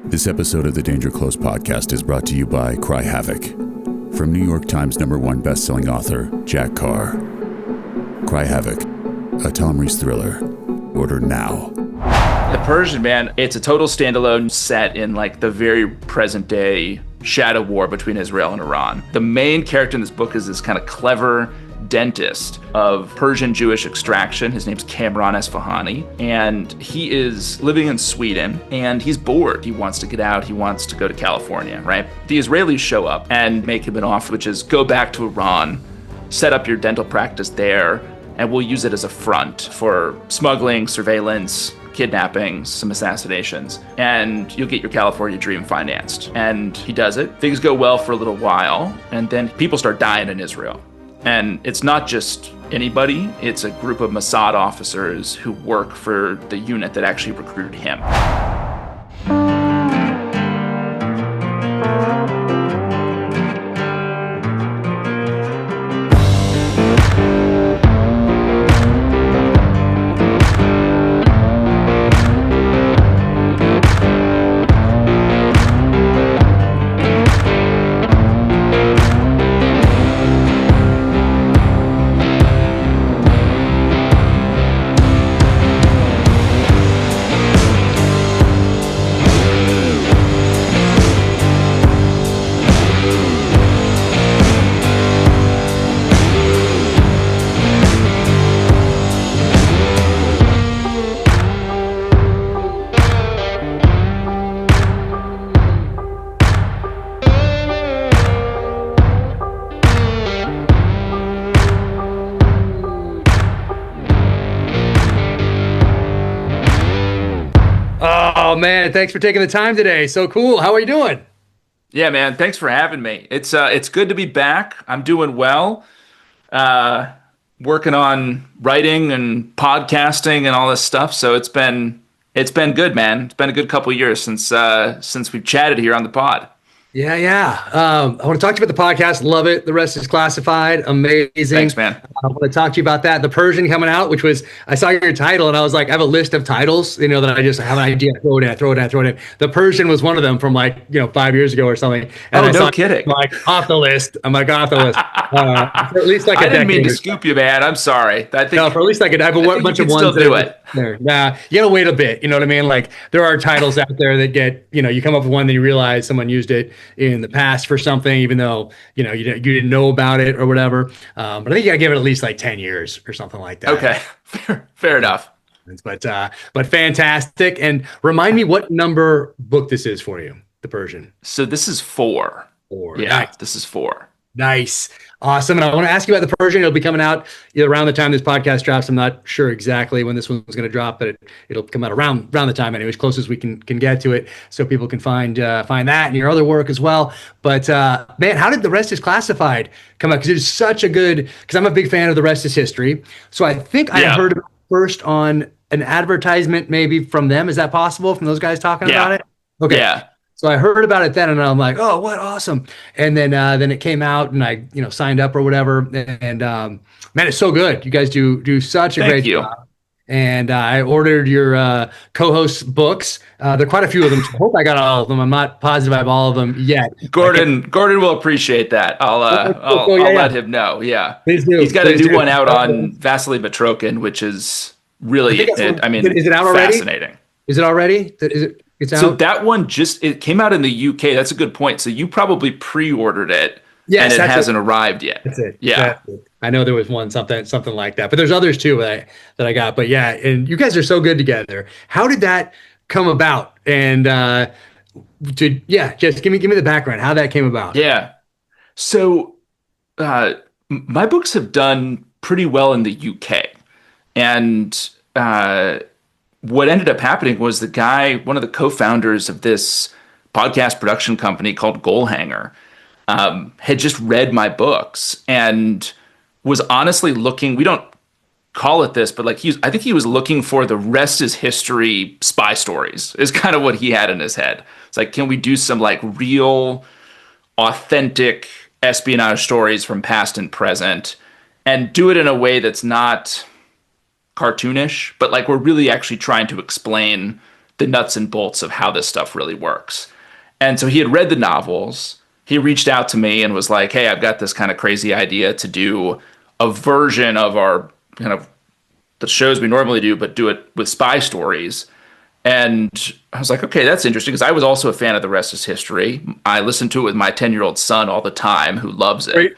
This episode of the Danger Close podcast is brought to you by Cry Havoc. From New York Times #1 bestselling author Jack Carr. Cry Havoc, a Tom Reese thriller. Order now. The Persian, man, it's a total standalone set in like the very present day shadow war between Israel and Iran. The main character in this book is this kind of clever dentist of Persian Jewish extraction. His name's Kamran Esfahani, and he is living in Sweden, and he's bored. He wants to get out. He wants to go to California, right? The Israelis show up and make him an offer, which is go back to Iran, set up your dental practice there, and we'll use it as a front for smuggling, surveillance, kidnappings, some assassinations, and you'll get your California dream financed. And he does it. Things go well for a little while, and then people start dying in Israel. And it's not just anybody, it's a group of Mossad officers who work for the unit that actually recruited him. Oh man, thanks for taking the time today. So cool. How are you doing? Yeah, man, thanks for having me. It's good to be back. I'm doing well. Working on writing and podcasting and all this stuff. So it's been good, man. It's been a good couple of years since we've chatted here on the pod. Yeah. I want to talk to you about the podcast. Love it. The rest is classified. Amazing. Thanks, man. I want to talk to you about that. The Persian coming out, which was, I saw your title and I was like, I have a list of titles, that I just have an idea. Throw it in. The Persian was one of them from 5 years ago or something. And no kidding. I'm like, off the list. For at least like a I didn't mean to decade. scoop you, man. I'm sorry. I think No, for at least I have a bunch of ones. Still do it. There. Nah, you gotta wait a bit. You know what I mean? Like there are titles out there that get, you come up with one, then you realize someone used it in the past for something, even though, you didn't know about it or whatever. But I think you gotta give it at least like 10 years or something like that. Okay. Fair enough. But fantastic. And remind me what number book this is for you, The Persian. So this is 4. 4. Yeah, Nice. This is 4. Nice. Awesome. And I want to ask you about The Persian. It'll be coming out around the time this podcast drops. I'm not sure exactly when this one's going to drop, but it'll come out around the time anyway, as close as we can get to it, so people can find that and your other work as well. But man, how did The Rest is Classified come out? Because it's such a good, because I'm a big fan of The Rest is History. So I think I heard about it first on an advertisement maybe from them. Is that possible, from those guys talking about it? Okay. Yeah. So I heard about it then, and I'm like, "Oh, what awesome!" And then it came out, and I, signed up or whatever. And man, it's so good. You guys do such a great job. And I ordered your co-host's books. There are quite a few of them. So I hope I got all of them. I'm not positive I have all of them yet. Gordon will appreciate that. I'll let him know. Yeah, please do. He's got a new one out on Vasily Matrokin, which is really, is it out already? Fascinating. Is it already? It's out? So that one it came out in the UK. That's a good point. So you probably pre-ordered it, and it hasn't arrived yet. That's it. Yeah. That's it. I know there was one, something like that, but there's others too that I got. But yeah, and you guys are so good together. How did that come about? And just give me the background, how that came about. Yeah. So my books have done pretty well in the UK, and what ended up happening was one of the co-founders of this podcast production company called Goalhanger, had just read my books and was honestly looking, we don't call it this, but I think he was looking for the rest is history spy stories is kind of what he had in his head. It's like, can we do some real authentic espionage stories from past and present and do it in a way that's not cartoonish, but we're really actually trying to explain the nuts and bolts of how this stuff really works. And so he had read the novels. He reached out to me and was like, hey, I've got this kind of crazy idea to do a version of our kind of the shows we normally do, but do it with spy stories. And I was like, okay, that's interesting, because I was also a fan of The Rest is History. I listened to it with my 10-year-old son all the time, who loves it.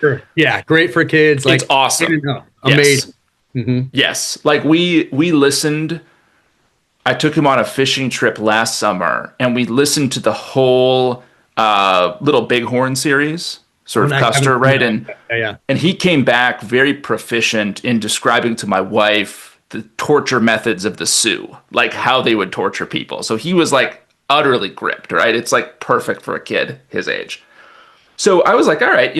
Great for kids. It's awesome. Amazing. Yes. Mm-hmm. Yes. Like we listened. I took him on a fishing trip last summer, and we listened to the whole Little Bighorn series, sort of Custer, right? And he came back very proficient in describing to my wife the torture methods of the Sioux, like how they would torture people. So he was like utterly gripped, right? It's like perfect for a kid his age. So I was like, all right,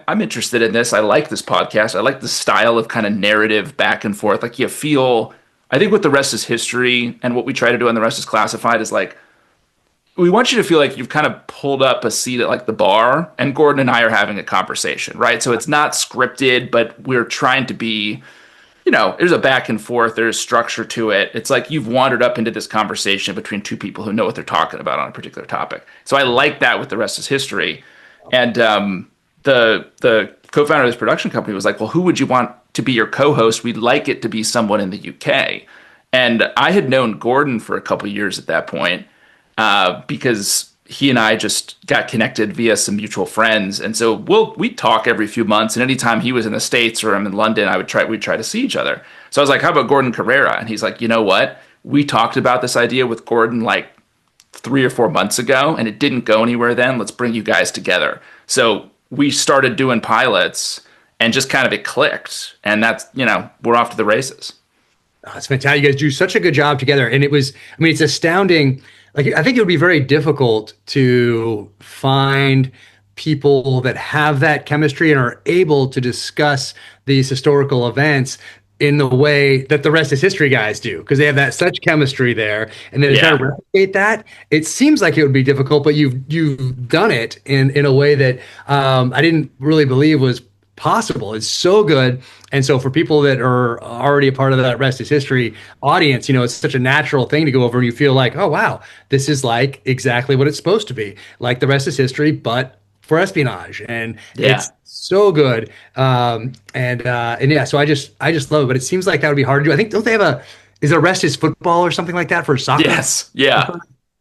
I'm interested in this. I like this podcast. I like the style of kind of narrative back and forth. Like I think what The Rest is History and what we try to do on The Rest is Classified is like, we want you to feel like you've kind of pulled up a seat at like the bar and Gordon and I are having a conversation, right? So it's not scripted, but we're trying to be, there's a back and forth, there's structure to it. It's like you've wandered up into this conversation between two people who know what they're talking about on a particular topic. So I like that with The Rest is History. And the co-founder of this production company was like, well, who would you want to be your co-host? We'd like it to be someone in the UK. And I had known Gordon for a couple of years at that point because he and I just got connected via some mutual friends. And so we'd talk every few months. And anytime he was in the States or I'm in London, we'd try to see each other. So I was like, how about Gordon Carrera? And he's like, you know what? We talked about this idea with Gordon like 3 or 4 months ago, and it didn't go anywhere then. Let's bring you guys together. So we started doing pilots and just kind of it clicked. And that's, we're off to the races. Oh, it's fantastic. You guys do such a good job together. And it's astounding. Like, I think it would be very difficult to find people that have that chemistry and are able to discuss these historical events in the way that The Rest is History guys do, because they have that such chemistry there, and then to try to replicate that, it seems like it would be difficult, but you've done it in a way that I didn't really believe was possible. It's so good. And so for people that are already a part of that Rest is History audience, it's such a natural thing to go over and you feel like, oh, wow, this is like exactly what it's supposed to be, like The Rest is History, but for espionage. And it's so good. So I just love it, but it seems like that would be hard to do. I think, don't they have is it Rest is Football or something like that for soccer? Yes. Yeah.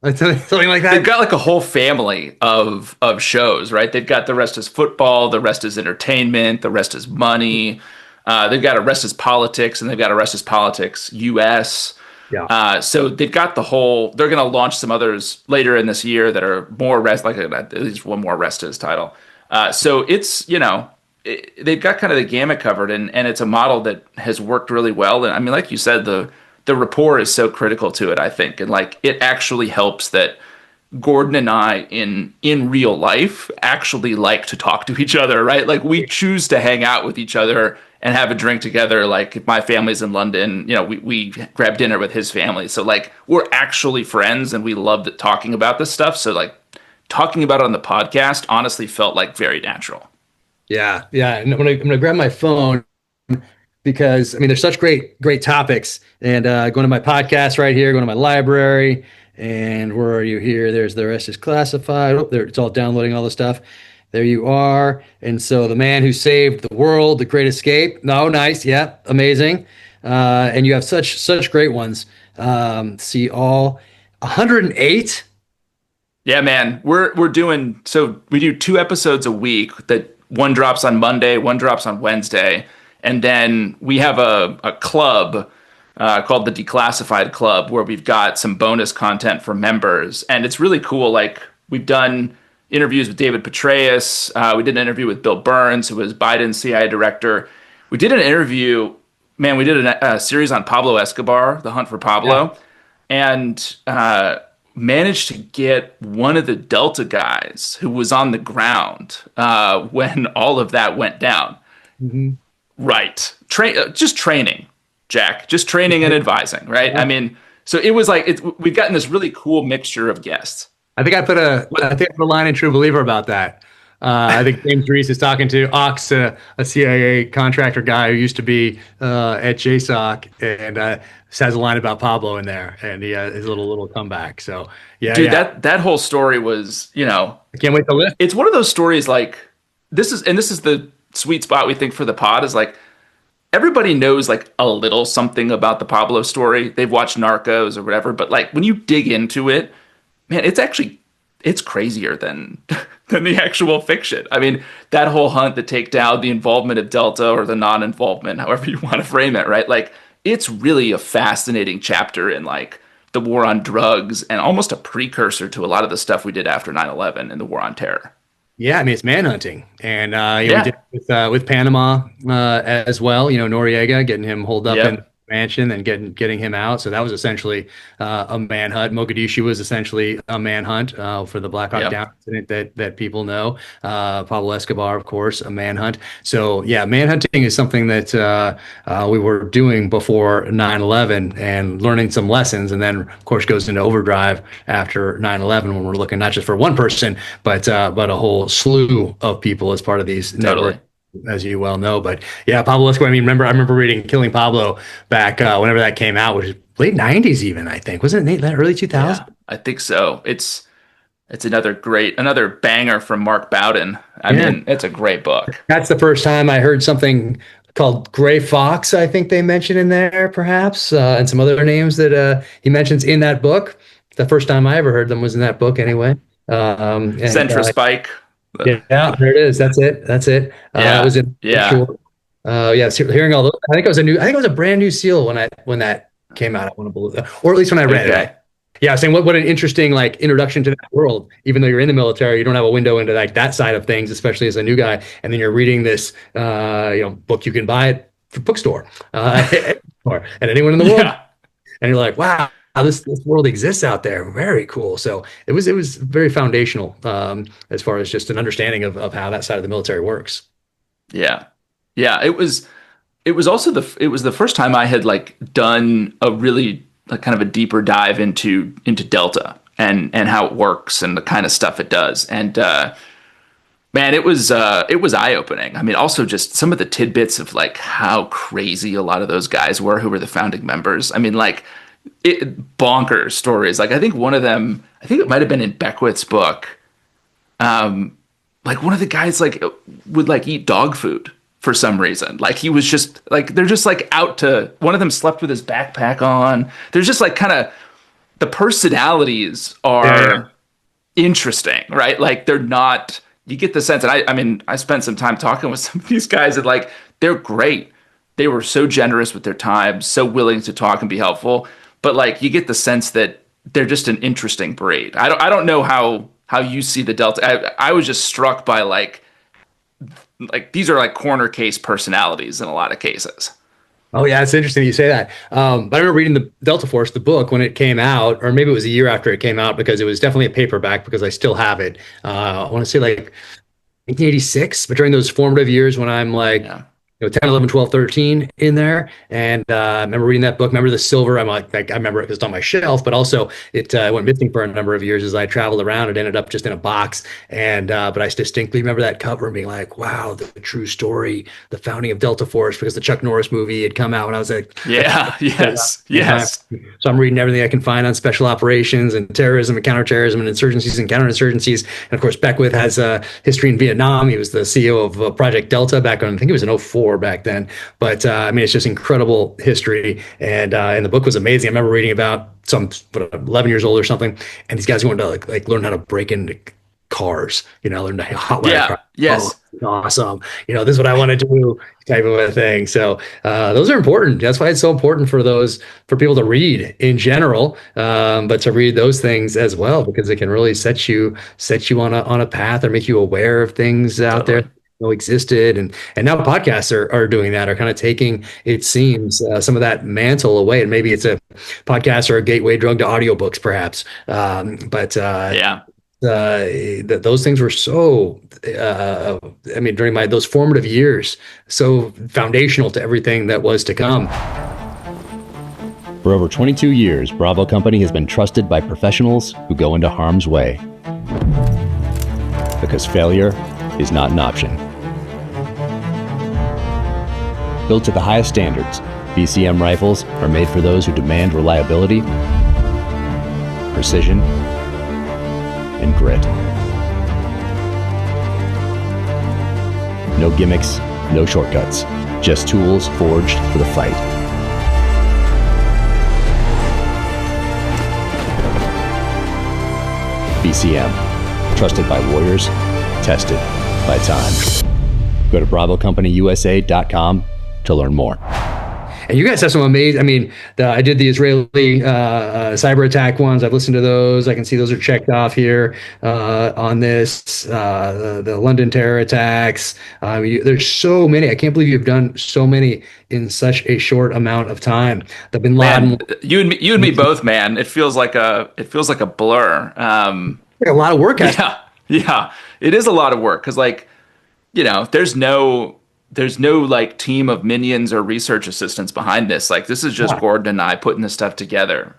Something like that. They've got like a whole family of shows, right? They've got The Rest is Football, The Rest is Entertainment, The Rest is Money. They've got a Rest is Politics, and they've got a Rest is Politics US. Yeah. So they've got the whole. They're going to launch some others later in this year that are more at least one more Rest is title. So it's they've got kind of the gamut covered, and it's a model that has worked really well. And I mean, like you said, the rapport is so critical to it, I think. And like, it actually helps that Gordon and I in real life actually like to talk to each other, right? Like, we choose to hang out with each other and have a drink together. Like, if my family's in London, we grab dinner with his family. So like, we're actually friends and we love talking about this stuff. So like, talking about it on the podcast honestly felt like very natural. Yeah. And I'm gonna grab my phone, because there's such great topics, and going to my podcast right here, going to my library, and where are you here? There's The Rest is Classified. Oh, there, it's all downloading all the stuff. There you are. And so The Man Who Saved the World, The Great Escape. No, nice. Yeah, amazing. And you have such great ones. See all 108. Yeah, man. We're doing, so we do 2 episodes a week. That one drops on Monday, one drops on Wednesday. And then we have a club called the Declassified Club, where we've got some bonus content for members. And it's really cool. Like, we've done interviews with David Petraeus. We did an interview with Bill Burns, who was Biden's CIA director. We did an interview, man, we did a series on Pablo Escobar, The Hunt for Pablo, and managed to get one of the Delta guys who was on the ground when all of that went down. Mm-hmm. Right. Just training, Jack. Just training and advising, right? Yeah. So it was like, we've gotten this really cool mixture of guests. I think I put a line in True Believer about that. I think James Reese is talking to Ox, a CIA contractor guy who used to be at JSOC, and has a line about Pablo in there, and he his little comeback. So yeah, dude, that whole story was, I can't wait to lift. it's one of those stories like this is the sweet spot we think for the pod is like everybody knows like a little something about the Pablo story. They've watched Narcos or whatever, but like when you dig into it, man, it's crazier than the actual fiction. I mean, that whole hunt, the takedown, the involvement of Delta or the non-involvement, however you want to frame it, right? Like it's really a fascinating chapter in like the war on drugs and almost a precursor to a lot of the stuff we did after 9/11 and the war on terror. Yeah, I mean it's manhunting, and we did it with Panama as well. Noriega getting him holed up in the mansion and getting him out. So that was essentially a manhunt. Mogadishu was essentially a manhunt for the Black Hawk Down incident that people know. Pablo Escobar, of course, a manhunt. So yeah, manhunting is something that we were doing before 9/11 and learning some lessons, and then of course goes into overdrive after 9/11 when we're looking not just for one person, but a whole slew of people as part of these networks, as you well know. But yeah, Pablo Escobar, I remember reading Killing Pablo back whenever that came out, which is late 90s even, I think. Wasn't it early 2000s? Yeah, I think so. It's another banger from Mark Bowden. I mean, it's a great book. That's the first time I heard something called Gray Fox, I think they mentioned in there, perhaps, and some other names that he mentions in that book. The first time I ever heard them was in that book anyway. Centra Spike. Yeah, there it is. That's it. It was in hearing all those. I think it was a brand new seal when that came out. I want to believe that, or at least when I read it. Yeah, saying what an interesting like introduction to that world. Even though you're in the military, you don't have a window into like that side of things, especially as a new guy. And then you're reading this book you can buy at the bookstore and anyone in the world, and you're like, wow. This world exists out there. Very cool. So it was very foundational as far as just an understanding of how that side of the military works. Yeah. It was also the first time I had like done a really like kind of a deeper dive into Delta and how it works and the kind of stuff it does. And man, it was eye-opening. I mean, also just some of the tidbits of like how crazy a lot of those guys were who were the founding members. I mean, like bonkers stories. Like I think one of them, I think it might have been in Beckwith's book. Like one of the guys like would like eat dog food for some reason. Like he was just like, they're just like out to, one of them slept with his backpack on. There's just like kind of, the personalities are interesting, right? Like they're not, you get the sense, and I spent some time talking with some of these guys and like, they're great. They were so generous with their time, so willing to talk and be helpful. But like, you get the sense that they're just an interesting breed. I don't know how you see the Delta. I was just struck by like these are like corner case personalities in a lot of cases. Oh yeah, it's interesting you say that. But I remember reading the Delta Force, the book, when it came out, or maybe it was a year after it came out, because it was definitely a paperback, because I still have it. I want to say like 1986, but during those formative years when I'm like 10, 11, 12, 13 in there. And I remember reading that book. Remember the silver? I remember it because it's on my shelf, but also it went missing for a number of years as I traveled around. It ended up just in a box. And but I distinctly remember that cover and being like, wow, the true story, the founding of Delta Force, because the Chuck Norris movie had come out when I was like, yes. So I'm reading everything I can find on special operations and terrorism and counterterrorism and insurgencies and counterinsurgencies. And of course, Beckwith has a history in Vietnam. He was the CEO of Project Delta back on, I think it was in 04 back then. But it's just incredible history. And the book was amazing. I remember reading about 11 years old or something, and these guys going to like learn how to break into cars, learn to hotwire cars. Yes. Oh, awesome. This is what I want to do, type of a thing. So those are important. That's why it's so important for people to read in general, but to read those things as well, because it can really set you on a path or make you aware of things out there existed. And now podcasts are doing that, are kind of taking, it seems, some of that mantle away. And maybe it's a podcast or a gateway drug to audiobooks, perhaps. Those things were so, during those formative years, so foundational to everything that was to come. For over 22 years, Bravo Company has been trusted by professionals who go into harm's way. Because failure is not an option. Built to the highest standards, BCM rifles are made for those who demand reliability, precision, and grit. No gimmicks, no shortcuts, just tools forged for the fight. BCM, trusted by warriors, tested by time. Go to BravoCompanyUSA.com to learn more. And you guys have some amazing, I did the Israeli cyber attack ones. I've listened to those. I can see those are checked off here on this. The London terror attacks. There's so many. I can't believe you've done so many in such a short amount of time. The Bin Laden. Man, you and me both, man. It feels like a blur. Like a lot of work. Yeah. It is a lot of work because, there's no like team of minions or research assistants behind this. Like, this is just Gordon and I putting this stuff together.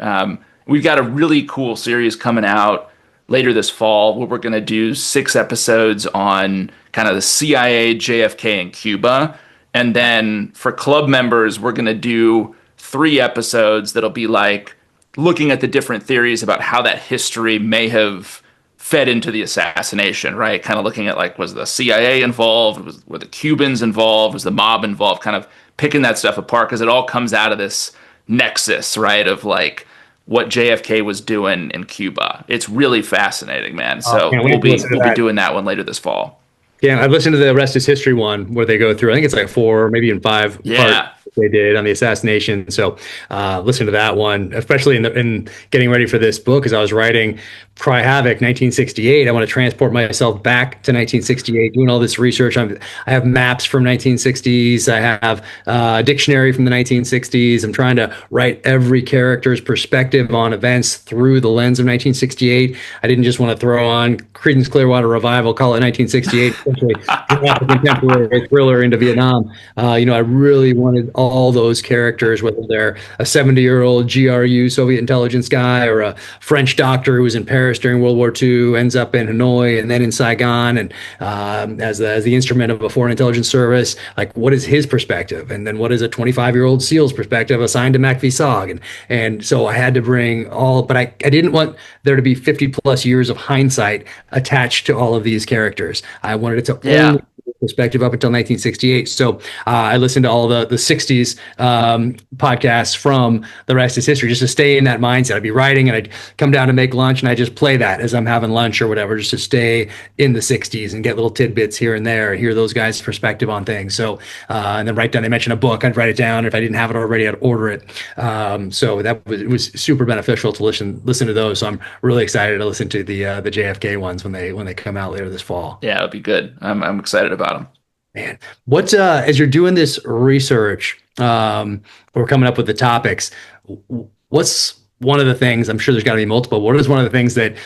We've got a really cool series coming out later this fall where we're going to do 6 episodes on kind of the CIA, JFK, and Cuba. And then for club members, we're going to do 3 episodes that'll be like looking at the different theories about how that history may have fed into the assassination, right? Kind of looking at like, was the CIA involved? Were the Cubans involved? Was the mob involved? Kind of picking that stuff apart because it all comes out of this nexus, right? Of like what JFK was doing in Cuba. It's really fascinating, man. So we'll be doing that one later this fall. Yeah, I've listened to the Rest is History one where they go through, I think it's like 4, maybe even 5 parts they did on the assassination. So listen to that one, especially in getting ready for this book, as I was writing Cry Havoc, 1968. I want to transport myself back to 1968, doing all this research. I have maps from 1960s. I have a dictionary from the 1960s. I'm trying to write every character's perspective on events through the lens of 1968. I didn't just want to throw on Creedence Clearwater Revival, call it 1968, essentially drop a contemporary thriller into Vietnam. I really wanted all those characters, whether they're a 70-year-old GRU Soviet intelligence guy or a French doctor who was in Paris during World War II, ends up in Hanoi and then in Saigon, and as the instrument of a foreign intelligence service. Like, what is his perspective? And then what is a 25-year-old SEAL's perspective assigned to MACV-SOG? And so I had to bring all, but I didn't want there to be 50 plus years of hindsight attached to all of these characters. I wanted it to only perspective up until 1968. So I listened to all the 60s podcasts from The Rest is History just to stay in that mindset. I'd be writing and I'd come down to make lunch and I just play that as I'm having lunch or whatever, just to stay in the 60s and get little tidbits here and there, hear those guys' perspective on things. So and then write down, they mentioned a book, I'd write it down. If I didn't have it already, I'd order it. So it was super beneficial to listen to those. So I'm really excited to listen to the JFK ones when they come out later this fall. Yeah, it'll be good. I'm excited about them. Man, what as you're doing this research, we're coming up with the topics. What's one of the things? I'm sure there's got to be multiple. What is one of the things that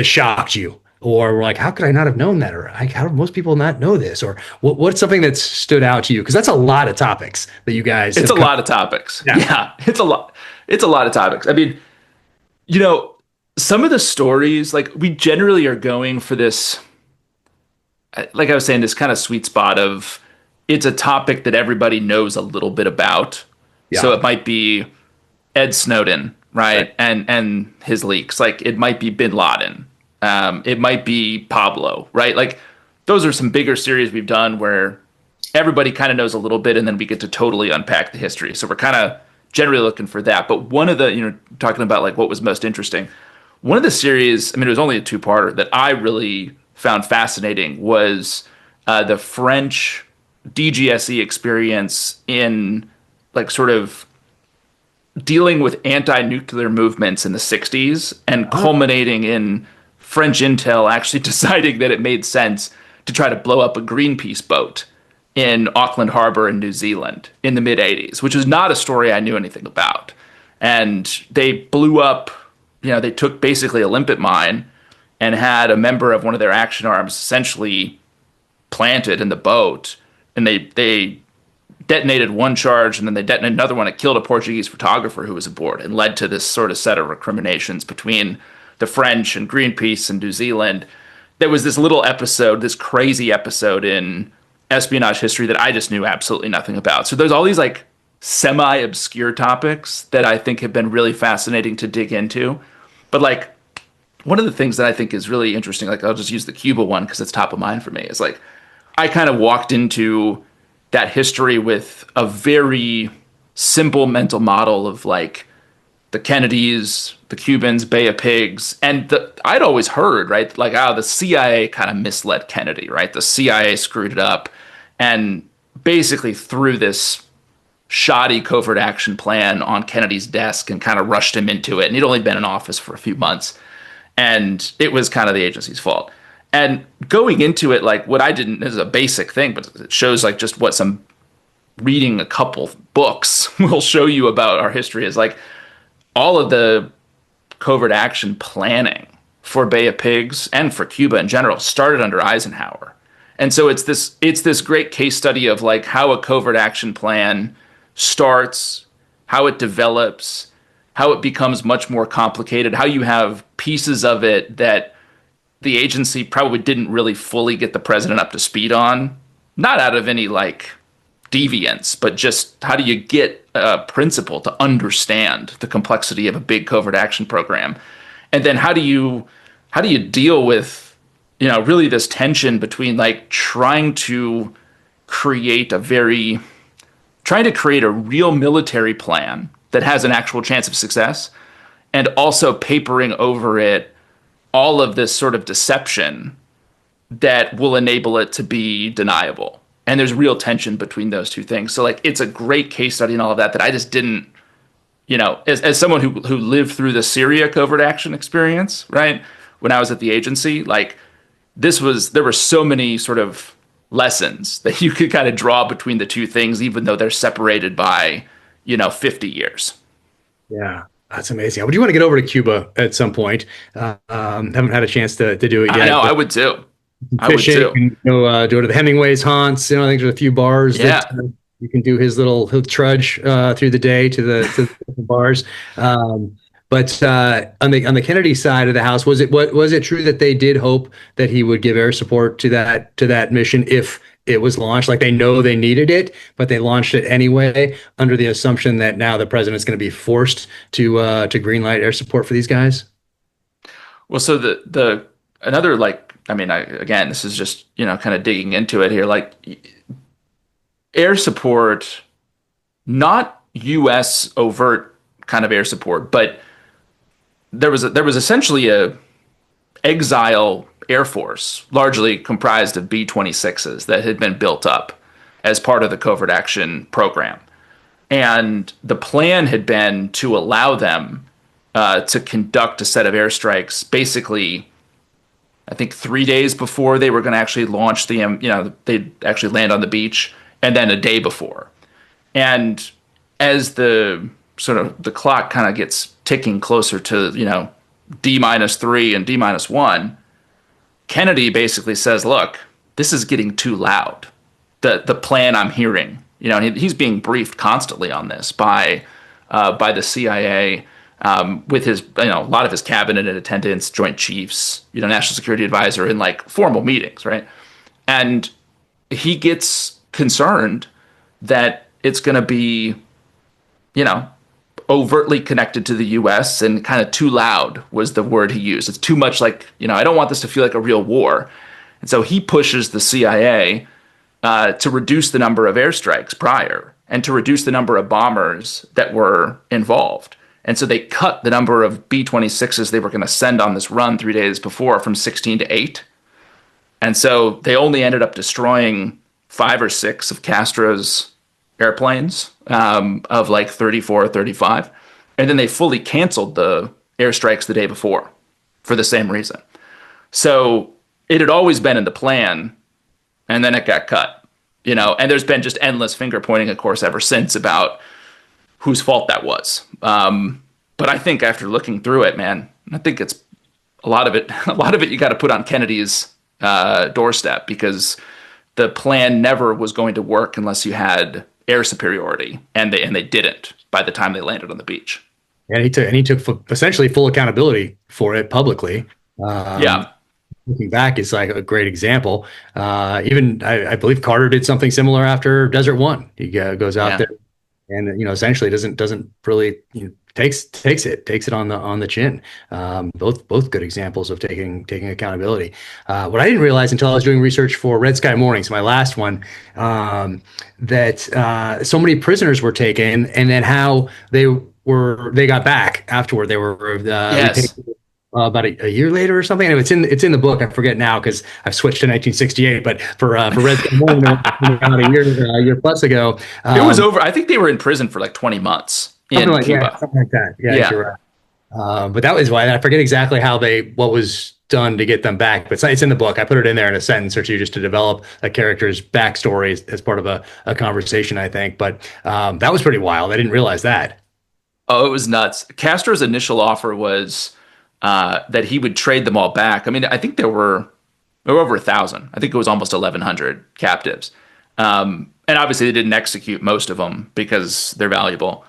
shocked you, or were like, how could I not have known that, or how do most people not know this, or what's something that stood out to you? Because that's a lot of topics that you guys. It's a lot of topics. Yeah, it's a lot. It's a lot of topics. I mean, some of the stories, like, we generally are going for this. Like I was saying, this kind of sweet spot of it's a topic that everybody knows a little bit about. Yeah. So it might be Ed Snowden, right? And his leaks. Like, it might be Bin Laden. It might be Pablo, right? Like, those are some bigger series we've done where everybody kind of knows a little bit, and then we get to totally unpack the history. So we're kind of generally looking for that. But one of the, talking about like what was most interesting, one of the series, it was only a 2-parter that I really found fascinating was the French DGSE experience in like sort of dealing with anti-nuclear movements in the 60s and culminating in French intel actually deciding that it made sense to try to blow up a Greenpeace boat in Auckland Harbor in New Zealand in the mid-'80s, which was not a story I knew anything about. And they blew up, they took basically a limpet mine and had a member of one of their action arms essentially planted in the boat. And they detonated one charge, and then they detonated another one. It killed a Portuguese photographer who was aboard and led to this sort of set of recriminations between the French and Greenpeace and New Zealand. there was this little episode, this crazy episode in espionage history that I just knew absolutely nothing about. So there's all these like semi-obscure topics that I think have been really fascinating to dig into. But like one of the things that I think is really interesting, like I'll just use the Cuba one because it's top of mind for me, is like I kind of walked into that history with a very simple mental model of like the Kennedys, the Cubans, Bay of Pigs. And I'd always heard, right, like, the CIA kind of misled Kennedy, right? The CIA screwed it up and basically threw this shoddy covert action plan on Kennedy's desk and kind of rushed him into it. And he'd only been in office for a few months. And it was kind of the agency's fault. And going into it, like what I didn't, this is a basic thing, but it shows like just what some reading a couple books will show you about our history is like all of the covert action planning for Bay of Pigs and for Cuba in general started under Eisenhower. And so it's this great case study of like how a covert action plan starts, how it develops, how it becomes much more complicated, how you have pieces of it that the agency probably didn't really fully get the president up to speed on, not out of any like deviance, but just how do you get a principal to understand the complexity of a big covert action program? And then how do you deal with, really this tension between like trying to create a real military plan that has an actual chance of success and also papering over it all of this sort of deception that will enable it to be deniable. And there's real tension between those two things. So like, it's a great case study and all of that I just didn't, as someone who lived through the Syria covert action experience, right? When I was at the agency, like there were so many sort of lessons that you could kind of draw between the two things, even though they're separated by, 50 years. Yeah. That's amazing. Would you want to get over to Cuba at some point? Haven't had a chance to do it yet. I know, I would too. Fishing, you can go to the Hemingway's haunts. I think there's a few bars that you can do he'll trudge through the day to the bars. But on the Kennedy side of the house, was it true that they did hope that he would give air support to that mission if it was launched? Like they know they needed it, but they launched it anyway under the assumption that now the president's going to be forced to greenlight air support for these guys. Well, so the another again, this is just kind of digging into it here. Like air support, not U.S. overt kind of air support, but there was essentially a exile Air Force, largely comprised of B-26s that had been built up as part of the covert action program. And the plan had been to allow them to conduct a set of airstrikes basically, I think 3 days before they were going to actually launch they'd actually land on the beach, and then a day before. And as the clock kind of gets ticking closer to, D-3 and D-1, Kennedy basically says, look, this is getting too loud. The plan I'm hearing, he's being briefed constantly on this by the CIA, with his, a lot of his cabinet and attendants, joint chiefs, national security advisor in like formal meetings, right? And he gets concerned that it's going to be, overtly connected to the U.S. and kind of too loud was the word he used. It's too much like, I don't want this to feel like a real war. And so he pushes the CIA to reduce the number of airstrikes prior and to reduce the number of bombers that were involved. And so they cut the number of B-26s they were going to send on this run 3 days before from 16 to 8. And so they only ended up destroying 5 or 6 of Castro's airplanes, of like 34 or 35. And then they fully canceled the airstrikes the day before for the same reason. So it had always been in the plan, and then it got cut, and there's been just endless finger pointing, of course, ever since about whose fault that was. But I think after looking through it, man, I think it's a lot of it you got to put on Kennedy's doorstep, because the plan never was going to work unless you had air superiority, and they didn't by the time they landed on the beach. And he took essentially full accountability for it publicly. Yeah. looking back is like a great example. Even I believe Carter did something similar after Desert One. He goes out there and essentially doesn't really takes it on the chin. Both good examples of taking accountability. What I didn't realize until I was doing research for Red Sky Mornings, my last one, that so many prisoners were taken, and then how they got back afterward. They were Yes. about a year later or something. And it's in the book. I forget now because I've switched to 1968. But for Red Sky Morning, about a year plus ago, It was over. I think they were in prison for like 20 months in something like, Cuba. yeah, something like that. Yeah, you're right. But that was why I forget exactly what was done to get them back. But it's in the book. I put it in there in a sentence or two just to develop a character's backstory as part of a conversation, I think. But that was pretty wild. I didn't realize that. Oh, it was nuts. Castro's initial offer was that he would trade them all back. I mean, I think there were over 1,000. I think it was almost 1,100 captives. And obviously they didn't execute most of them because they're valuable.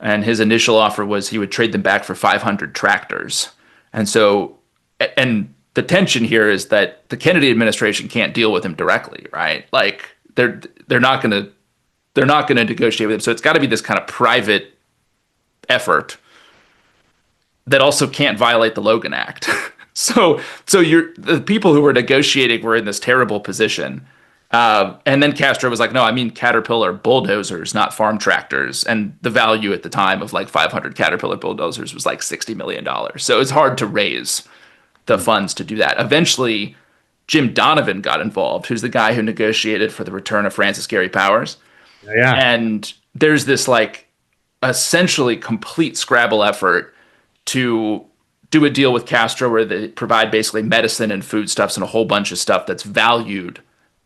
And his initial offer was he would trade them back for 500 tractors. And the tension here is that the Kennedy administration can't deal with him directly, right? Like they're not going to negotiate with him. So it's got to be this kind of private effort that also can't violate the Logan Act. so the people who were negotiating were in this terrible position. And then Castro was like, no, I mean Caterpillar bulldozers, not farm tractors. And the value at the time of like 500 Caterpillar bulldozers was like $60 million. So it's hard to raise the funds to do that. Eventually, Jim Donovan got involved, who's the guy who negotiated for the return of Francis Gary Powers. Yeah. And there's this like essentially complete Scrabble effort to do a deal with Castro where they provide basically medicine and foodstuffs and a whole bunch of stuff that's valued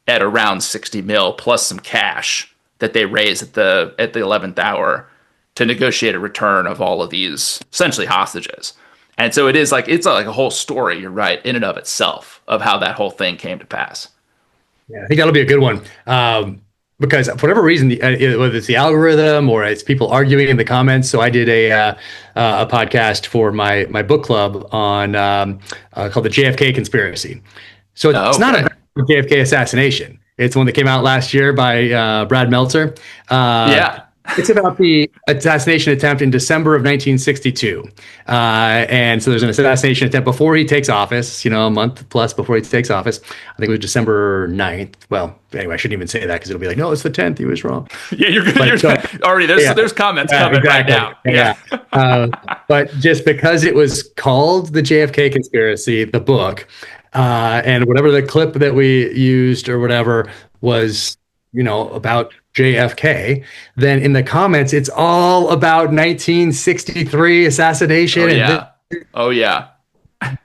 at around 60 mil plus some cash that they raise at the 11th hour to negotiate a return of all of these essentially hostages. And so it's like a whole story, you're right, in and of itself of how that whole thing came to pass. Yeah, I think that'll be a good one. Because for whatever reason, whether it's the algorithm or it's people arguing in the comments. So I did a podcast for my book club on called the JFK Conspiracy. So it's not a JFK assassination. It's one that came out last year by Brad Meltzer. It's about the assassination attempt in December of 1962. And so there's an assassination attempt before he takes office, a month plus before he takes office. I think it was December 9th. Well, anyway, I shouldn't even say that because it'll be like, no, it's the 10th. He was wrong. Yeah, you're already, there's comments coming exactly. Right now. Yeah. But just because it was called the JFK Conspiracy, the book, and whatever the clip that we used or whatever was, about JFK, then in the comments, it's all about 1963 assassination. Oh, yeah. But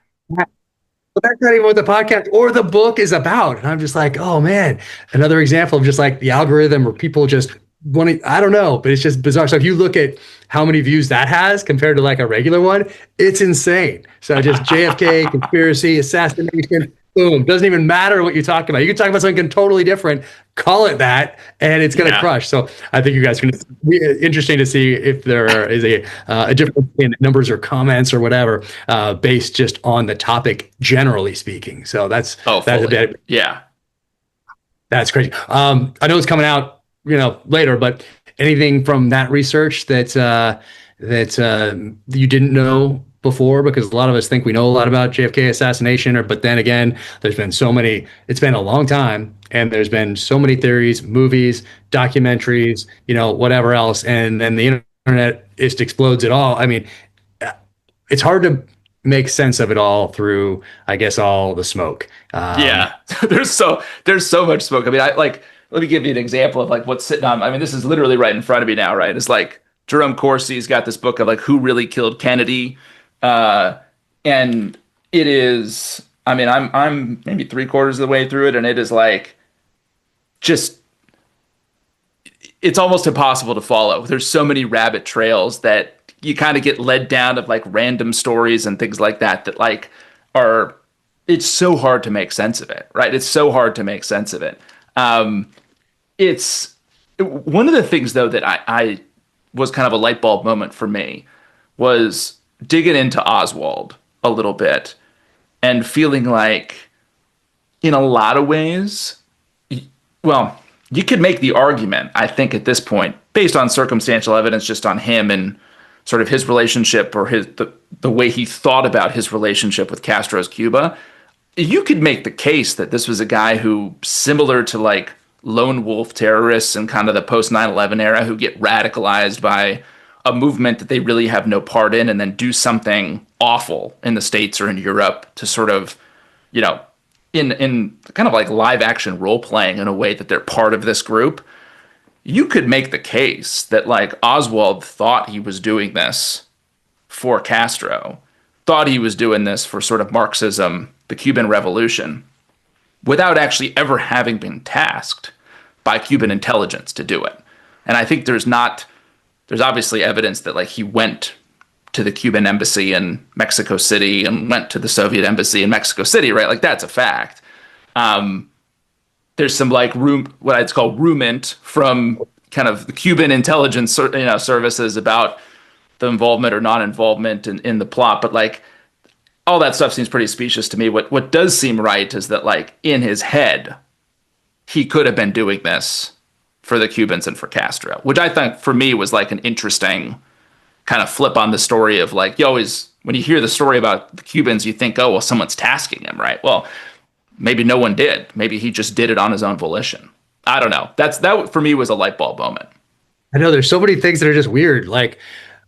that's not even what the podcast or the book is about. And I'm just like, oh, man, another example of just like the algorithm or people just wanting, I don't know, but it's just bizarre. So if you look at how many views that has compared to like a regular one, it's insane. So just JFK, conspiracy, assassination, boom. Doesn't even matter what you talk about. You can talk about something totally different, call it that, and it's going to crush. So I think you guys can be interesting to see if there is a difference in numbers or comments or whatever, based just on the topic, generally speaking. So that's a bit. Yeah. That's crazy. I know it's coming out, later, but anything from that research that you didn't know before? Because a lot of us think we know a lot about JFK assassination, but then again, there's been so many, it's been a long time, and there's been so many theories, movies, documentaries, whatever else, and then the internet just explodes it all. I mean, it's hard to make sense of it all through, I guess, all the smoke. There's so much smoke. I mean, let me give you an example of like what's sitting on. I mean, this is literally right in front of me now, right? It's like Jerome Corsi's got this book of like who really killed Kennedy. And it is, I mean, I'm maybe 3/4 of the way through it, and it is like it's almost impossible to follow. There's so many rabbit trails that you kind of get led down of like random stories and things like that like it's so hard to make sense of it, right? It's so hard to make sense of it. It's one of the things though that I was kind of a light bulb moment for me was digging into Oswald a little bit and feeling like, in a lot of ways, well, you could make the argument, I think, at this point, based on circumstantial evidence just on him and sort of his relationship or the way he thought about his relationship with Castro's Cuba. You could make the case that this was a guy who, similar to like lone wolf terrorists in kind of the post 9/11 era, who get radicalized by a movement that they really have no part in and then do something awful in the States or in Europe to sort of, you know, in kind of like live action role playing in a way that they're part of this group. You could make the case that like Oswald thought he was doing this for Castro, thought he was doing this for sort of Marxism, the Cuban Revolution, without actually ever having been tasked by Cuban intelligence to do it. And I think there's obviously evidence that like he went to the Cuban embassy in Mexico City and went to the Soviet embassy in Mexico City, right? Like that's a fact. There's some like what I'd call rumint from kind of the Cuban intelligence, services about the involvement or non-involvement in the plot. But like all that stuff seems pretty specious to me. What does seem right is that like in his head, he could have been doing this for the Cubans and for Castro, which I think for me was like an interesting kind of flip on the story of like, when you hear the story about the Cubans, you think, oh, well, someone's tasking him, right? Well, maybe no one did. Maybe he just did it on his own volition. I don't know. That for me was a light bulb moment. I know there's so many things that are just weird. Like,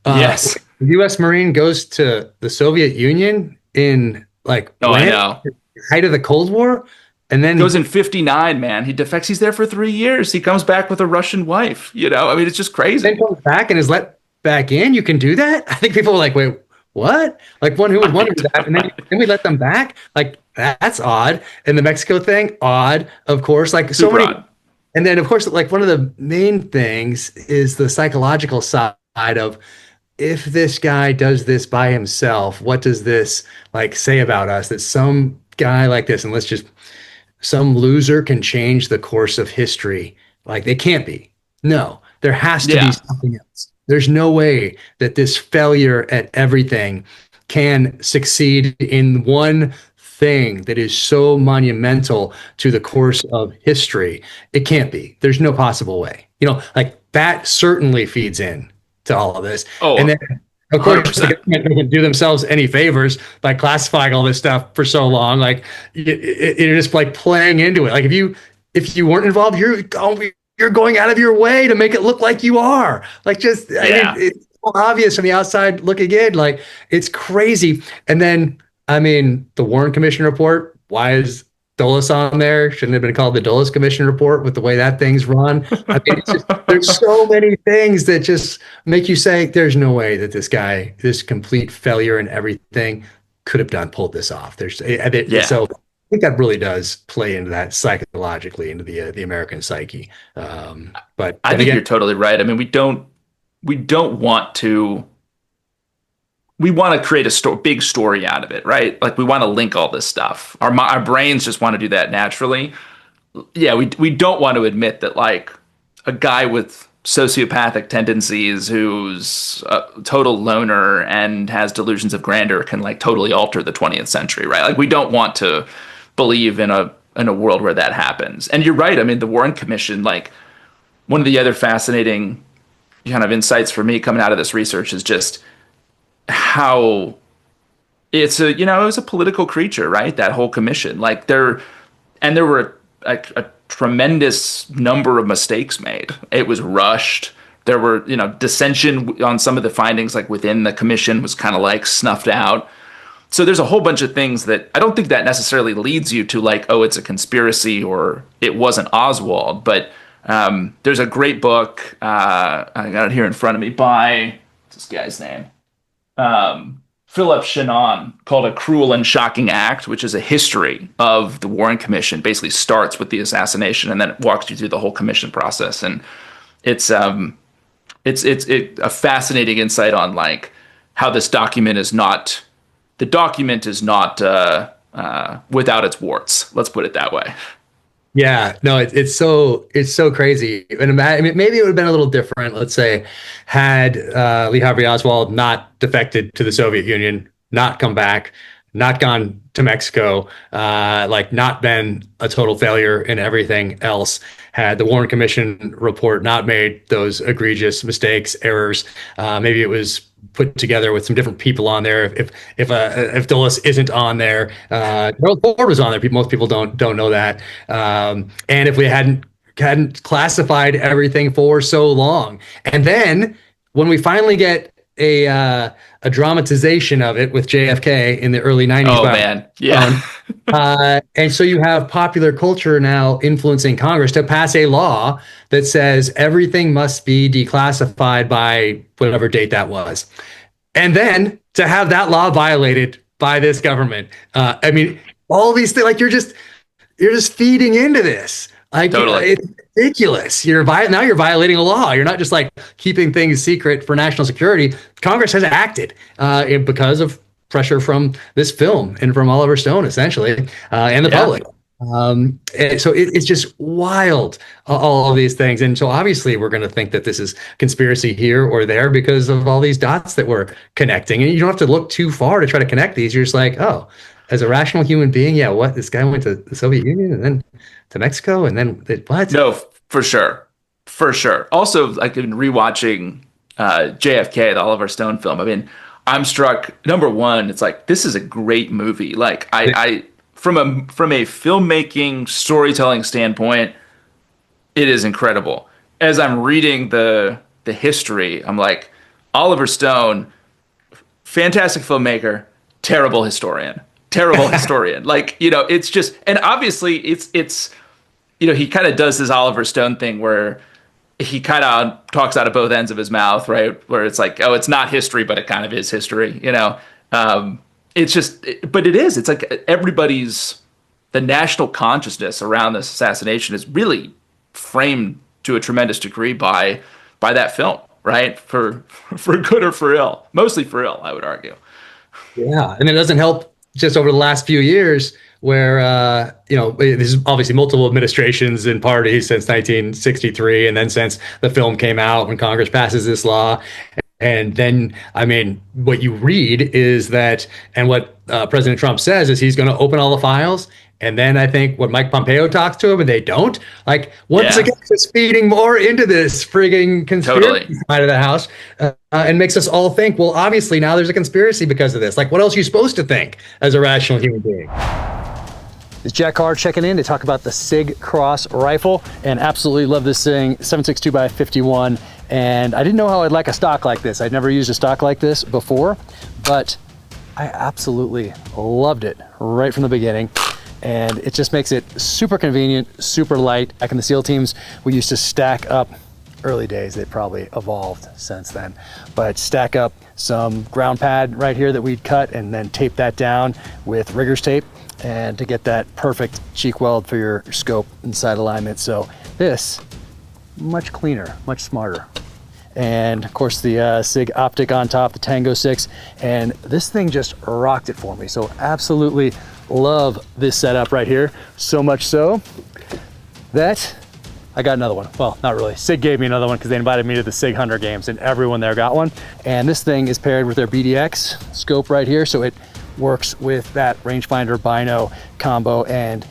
yes, the U.S. Marine goes to the Soviet Union in like I know, height of the Cold War, and then goes in 59. Man, he defects. He's there for 3 years. He comes back with a Russian wife. I mean, it's just crazy. Then comes back and is let back in. You can do that. I think people were like, wait, what? Like one who would wonder that, and then can we let them back? Like that's odd. And the Mexico thing, odd, of course. Like so many. Odd. And then of course, like one of the main things is the psychological side of if this guy does this by himself, what does this like say about us? That some guy like this, and some loser can change the course of history. Like they can't be. No, there has to be something else. There's no way that this failure at everything can succeed in one thing that is so monumental to the course of history. It can't be. There's no possible way. Like that certainly feeds in to all of this. Oh, and then, of course, the government doesn't do themselves any favors by classifying all this stuff for so long. Like you're just like playing into it. Like if you weren't involved, you're going out of your way to make it look like you are. Like just, I mean, it's so obvious from the outside looking in. Like it's crazy. And then, I mean, the Warren Commission report, why is Dulles on there? Shouldn't have been called the Dulles Commission report with the way that thing's run. I mean, there's so many things that just make you say, there's no way that this guy, this complete failure in everything could have pulled this off. So I think that really does play into that psychologically into the American psyche. But I think you're totally right. I mean, we don't want to. We want to create a big story out of it, right? Like we want to link all this stuff. Our brains just want to do that naturally. Yeah, we don't want to admit that like a guy with sociopathic tendencies who's a total loner and has delusions of grandeur can like totally alter the 20th century, right? Like we don't want to believe in a world where that happens. And you're right. I mean, the Warren Commission, like one of the other fascinating kind of insights for me coming out of this research is just how it was a political creature, right? That whole commission, like there were a tremendous number of mistakes made. It was rushed. There were, dissension on some of the findings, like within the commission was kind of like snuffed out. So there's a whole bunch of things that I don't think that necessarily leads you to like, oh, it's a conspiracy or it wasn't Oswald. But there's a great book, I got it here in front of me, by, what's this guy's name? Philip Shannon, called A Cruel and Shocking Act, which is a history of the Warren Commission. Basically starts with the assassination and then it walks you through the whole commission process. And it's a fascinating insight on like how this document is not, the document is not without its warts. Let's put it that way. Yeah, no, it's so crazy. And maybe it would have been a little different. Let's say had Lee Harvey Oswald not defected to the Soviet Union, not come back, not gone to Mexico, like not been a total failure in everything else, had the Warren Commission report not made those egregious mistakes, errors, maybe it was put together with some different people on there. If Dulles isn't on there, Gerald Ford was on there. Most people don't know that. And if we hadn't classified everything for so long, and then when we finally get a dramatization of it with JFK in the early 90s. Oh, man. Yeah. And so you have popular culture now influencing Congress to pass a law that says everything must be declassified by whatever date that was. And then to have that law violated by this government. I mean, all these things, like you're just feeding into this. Like, totally. It's ridiculous. Now you're violating a law. You're not just like keeping things secret for national security. Congress has acted because of pressure from this film and from Oliver Stone, essentially, and the public. And so it's just wild, all of these things. And so obviously we're going to think that this is conspiracy here or there because of all these dots that we're connecting. And you don't have to look too far to try to connect these. You're just like, oh, as a rational human being, yeah, what? This guy went to the Soviet Union and then to Mexico and then what? No, for sure. For sure. Also, like in rewatching JFK, the Oliver Stone film, I mean, I'm struck, number one, it's like, this is a great movie. Like I from a filmmaking, storytelling standpoint, it is incredible. As I'm reading the history, I'm like, Oliver Stone, fantastic filmmaker, terrible historian. Like, it's just, and obviously it's he kind of does this Oliver Stone thing where he kind of talks out of both ends of his mouth, right? Where it's like, oh, it's not history, but it kind of is history, It's just, but it is. It's like the national consciousness around this assassination is really framed to a tremendous degree by that film, right? For good or for ill, mostly for ill, I would argue. Yeah, and it doesn't help just over the last few years where, this is obviously multiple administrations and parties since 1963, and then since the film came out when Congress passes this law. And then, I mean, what you read is that, and what President Trump says is he's going to open all the files. And then I think what Mike Pompeo talks to him and they don't. Like, once again, it's feeding more into this frigging conspiracy side of the house and makes us all think, well, obviously now there's a conspiracy because of this. Like, what else are you supposed to think as a rational human being? It's Jack Carr checking in to talk about the Sig Cross rifle, and absolutely love this thing, 7.62 by 51. And I didn't know how I'd like a stock like this. I'd never used a stock like this before, but I absolutely loved it right from the beginning. And it just makes it super convenient, super light. Back in the SEAL teams, we used to stack up, early days, they probably evolved since then, but stack up some ground pad right here that we'd cut and then tape that down with rigger's tape and to get that perfect cheek weld for your scope and sight alignment. So this, much cleaner, much smarter. And of course the SIG optic on top, the Tango 6, and this thing just rocked it for me. So absolutely love this setup right here. So much so that I got another one. Well, not really. SIG gave me another one because they invited me to the SIG Hunter games and everyone there got one. And this thing is paired with their BDX scope right here. So it works with that rangefinder bino combo, and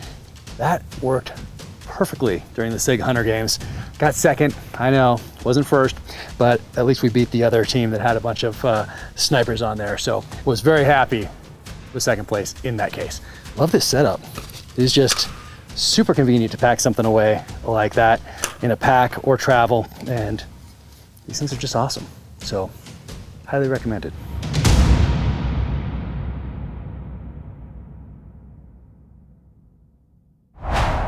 that worked perfectly during the SIG Hunter games. Got second, I know, wasn't first, but at least we beat the other team that had a bunch of snipers on there. So was very happy with second place in that case. Love this setup. It's just super convenient to pack something away like that in a pack or travel, and these things are just awesome. So highly recommended.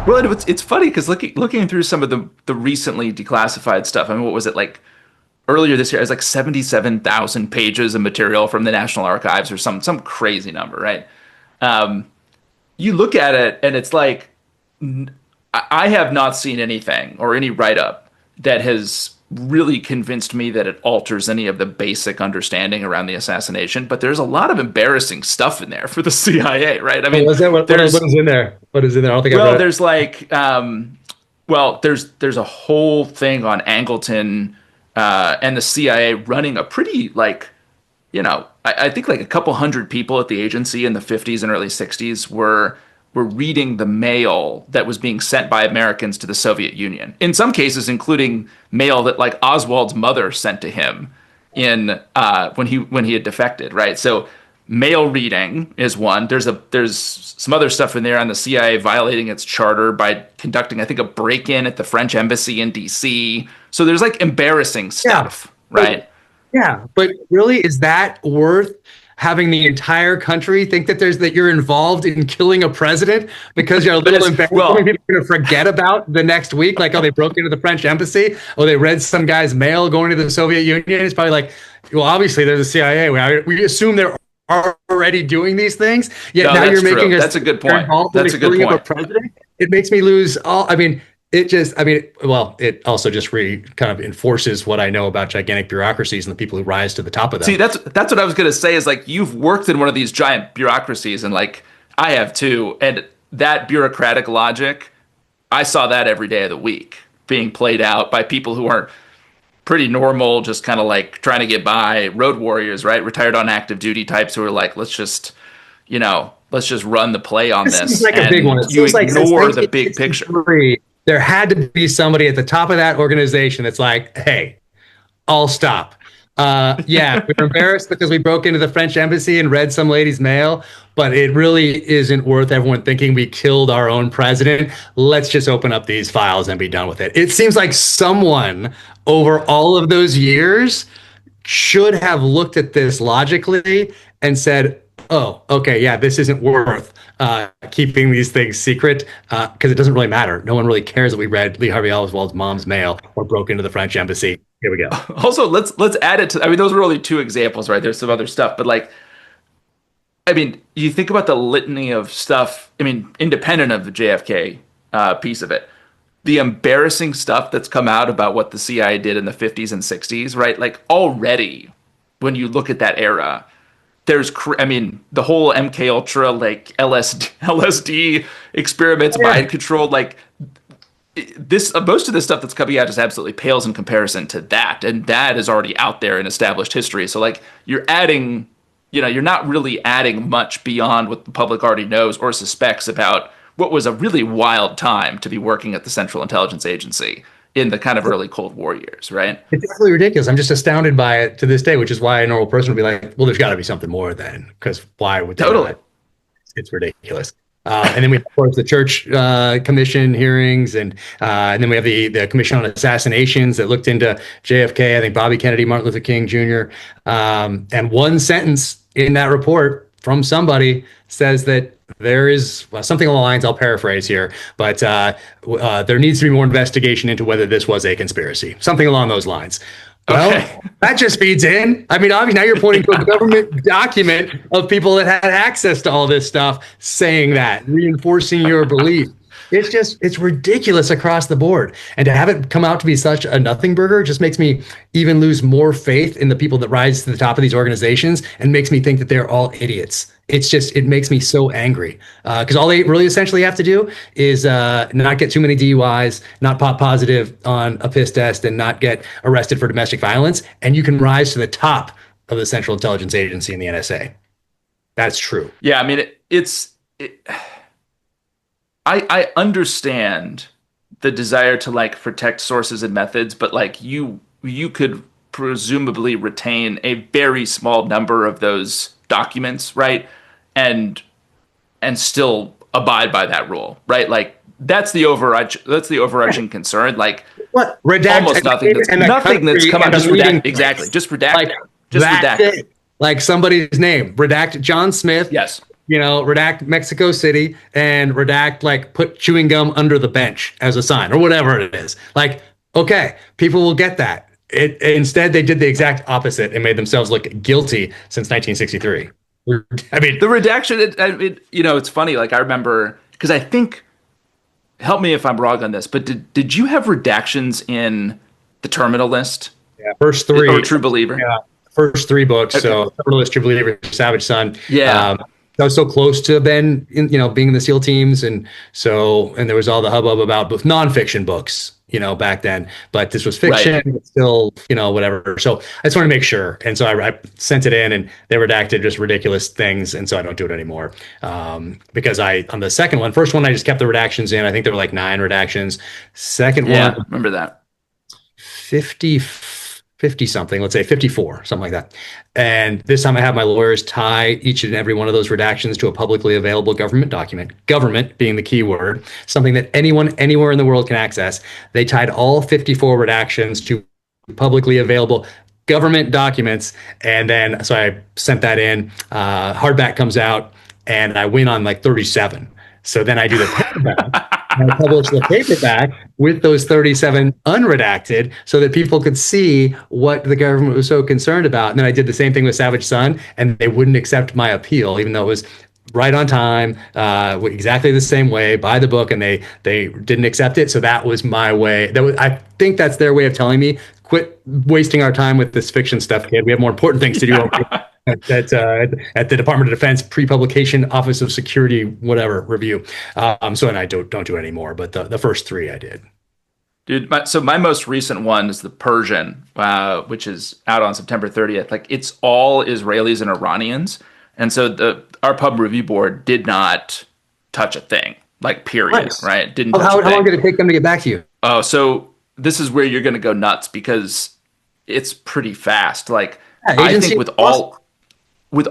Well, it's funny because looking through some of the recently declassified stuff, I mean, what was it, like earlier this year? It was like 77,000 pages of material from the National Archives or some crazy number, right? You look at it and it's like, I have not seen anything or any write-up that has really convinced me that it alters any of the basic understanding around the assassination, but there's a lot of embarrassing stuff in there for the CIA, right? I mean, what is in there? What is in there? I don't think well, there's like, there's a whole thing on Angleton and the CIA running a pretty, like, I think like a couple hundred people at the agency in the 50s and early 60s were reading the mail that was being sent by Americans to the Soviet Union. In some cases, including mail that like Oswald's mother sent to him in when he had defected, right? So mail reading is one. There's some other stuff in there on the CIA violating its charter by conducting, I think, a break-in at the French embassy in DC. So there's like embarrassing stuff, right? Yeah, but really, is that worth having the entire country think that you're involved in killing a president because you're a little embarrassed? People are going to forget about the next week, like, oh, they broke into the French embassy, oh, they read some guy's mail going to the Soviet Union. It's probably like, well, obviously there's a CIA. We assume they're already doing these things. Yet now you're making that's a good point. That's a good point. President. It makes me lose all. It also just kind of enforces what I know about gigantic bureaucracies and the people who rise to the top of them. See, that's what I was going to say is like, you've worked in one of these giant bureaucracies, and like I have too. And that bureaucratic logic, I saw that every day of the week being played out by people who are pretty normal, just kind of like trying to get by, road warriors, right? Retired on active duty types who are like, let's just run the play on this. Seems like a big one. You ignore the big picture. There had to be somebody at the top of that organization that's like, hey, I'll stop. We're embarrassed because we broke into the French embassy and read some lady's mail, but it really isn't worth everyone thinking we killed our own president. Let's just open up these files and be done with it. It seems like someone over all of those years should have looked at this logically and said, oh, okay, yeah, this isn't worth keeping these things secret because it doesn't really matter. No one really cares that we read Lee Harvey Oswald's mom's mail or broke into the French embassy. Here we go. Also, let's add it to, I mean, those were only two examples, right? There's some other stuff, but like, I mean, you think about the litany of stuff, I mean, independent of the JFK piece of it, the embarrassing stuff that's come out about what the CIA did in the 50s and 60s, right? Like already, when you look at that era, there's, I mean, the whole MK Ultra, like LSD experiments, mind controlled, like this, most of the stuff that's coming out just absolutely pales in comparison to that. And that is already out there in established history. So like you're adding, you're not really adding much beyond what the public already knows or suspects about what was a really wild time to be working at the Central Intelligence Agency in the kind of early Cold War years, right? It's absolutely ridiculous. I'm just astounded by it to this day, which is why a normal person would be like, well, there's got to be something more then, because why would they? Totally. It's ridiculous. And then we have, of course, the Church Commission hearings, and then we have the Commission on Assassinations that looked into JFK, I think Bobby Kennedy, Martin Luther King Jr. And one sentence in that report from somebody says that there is something along the lines, I'll paraphrase here, but there needs to be more investigation into whether this was a conspiracy. Something along those lines. Well, that just feeds in. I mean, obviously now you're pointing to a government document of people that had access to all this stuff saying that, reinforcing your belief. It's ridiculous across the board. And to have it come out to be such a nothing burger just makes me even lose more faith in the people that rise to the top of these organizations and makes me think that they're all idiots. It makes me so angry because all they really essentially have to do is not get too many DUIs, not pop positive on a piss test, and not get arrested for domestic violence. And you can rise to the top of the Central Intelligence Agency and the NSA. That's true. Yeah, I mean, I understand the desire to like protect sources and methods, but like you could presumably retain a very small number of those documents, right? And still abide by that rule, right? Like that's the overarching concern. Like what? Redact almost nothing that's come out. Just redact, exactly. Just redact. Redact it. Like somebody's name. Redact John Smith. Yes. Redact Mexico City and redact, like, put chewing gum under the bench as a sign or whatever it is. Like, okay, people will get that. Instead, they did the exact opposite and made themselves look guilty since 1963. I mean, the redaction, it's funny. Like, I remember, because I think, help me if I'm wrong on this, but did you have redactions in The Terminal List? Yeah, first three. Or True Believer? Yeah, first three books. Okay. So Terminal List, True Believer, Savage Son. Yeah. I was so close to Ben, being in the SEAL teams, and there was all the hubbub about both nonfiction books, back then. But this was fiction, Right. it's still, whatever. So I just wanted to make sure, and so I sent it in, and they redacted just ridiculous things, and so I don't do it anymore. Because on the second one, first one I just kept the redactions in. I think there were like 9 redactions. Second Yeah, one, remember that. 50 something, let's say 54, something like that. And this time I have my lawyers tie each and every one of those redactions to a publicly available government document, government being the key word, something that anyone anywhere in the world can access. They tied all 54 redactions to publicly available government documents. And then, so I sent that in, hardback comes out, and I win on like 37. So then I do the paperback. And I published the paperback with those 37 unredacted so that people could see what the government was so concerned about. And then I did the same thing with Savage Son, and they wouldn't accept my appeal, even though it was right on time, exactly the same way, by the book, and they didn't accept it. So that was my way. I think that's their way of telling me, quit wasting our time with this fiction stuff, kid. We have more important things to do at the Department of Defense pre-publication Office of Security, whatever review. And I don't do it anymore, but the first 3 I did. Dude, my most recent one is the Persian, which is out on September 30th. Like, it's all Israelis and Iranians. And so our pub review board did not touch a thing, like, period, Nice. right? Didn't touch How a thing. long did it take them to get back to you? Oh, so this is where you're going to go nuts, because it's pretty fast. Like, Yeah, I agency think with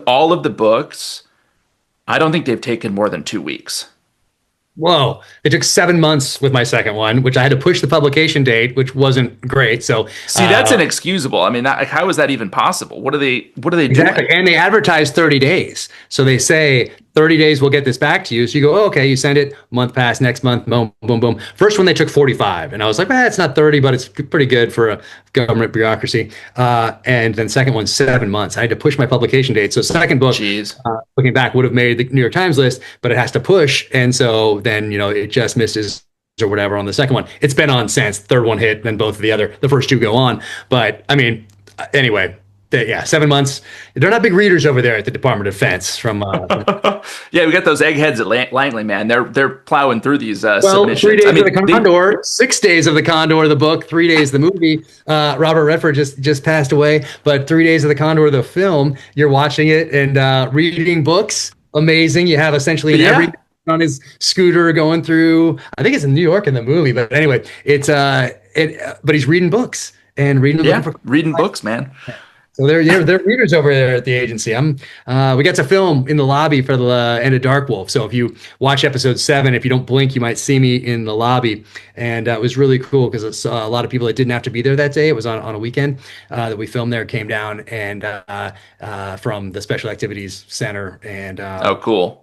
all of the books, I don't think they've taken more than 2 weeks. Whoa. It took 7 months with my second one, which I had to push the publication date, which wasn't great. So See, that's inexcusable. I mean, how is that even possible? What are they exactly. doing? And they advertise 30 days. So they say 30 days, we'll get this back to you. So you go, oh, okay, you send it, month passed, next month, boom, boom, boom. First one, they took 45. And I was like, it's not 30, but it's pretty good for a government bureaucracy. And then second one, 7 months. I had to push my publication date. So second book, Jeez. Looking back, would have made the New York Times list, but it has to push. And so then, it just misses or whatever on the second one. It's been on since. Third one hit, then the first 2 go on. But I mean, anyway, 7 months. They're not big readers over there at the Department of Defense. Yeah, we got those eggheads at Langley, man. They're plowing through these submissions. 3 days of the Condor, 6 days of the Condor, the book, 3 days the movie. Robert Redford just passed away, but 3 days of the Condor, the film. You're watching it and reading books. Amazing. You have essentially every on his scooter going through. I think it's in New York in the movie, but anyway, but he's reading books and reading books, man. So they're readers over there at the agency. We got to film in the lobby for the end of Dark Wolf. So if you watch episode 7, if you don't blink, you might see me in the lobby. And it was really cool because it's a lot of people that didn't have to be there that day. It was on a weekend that we filmed there, came down and from the Special Activities Center. And oh, cool.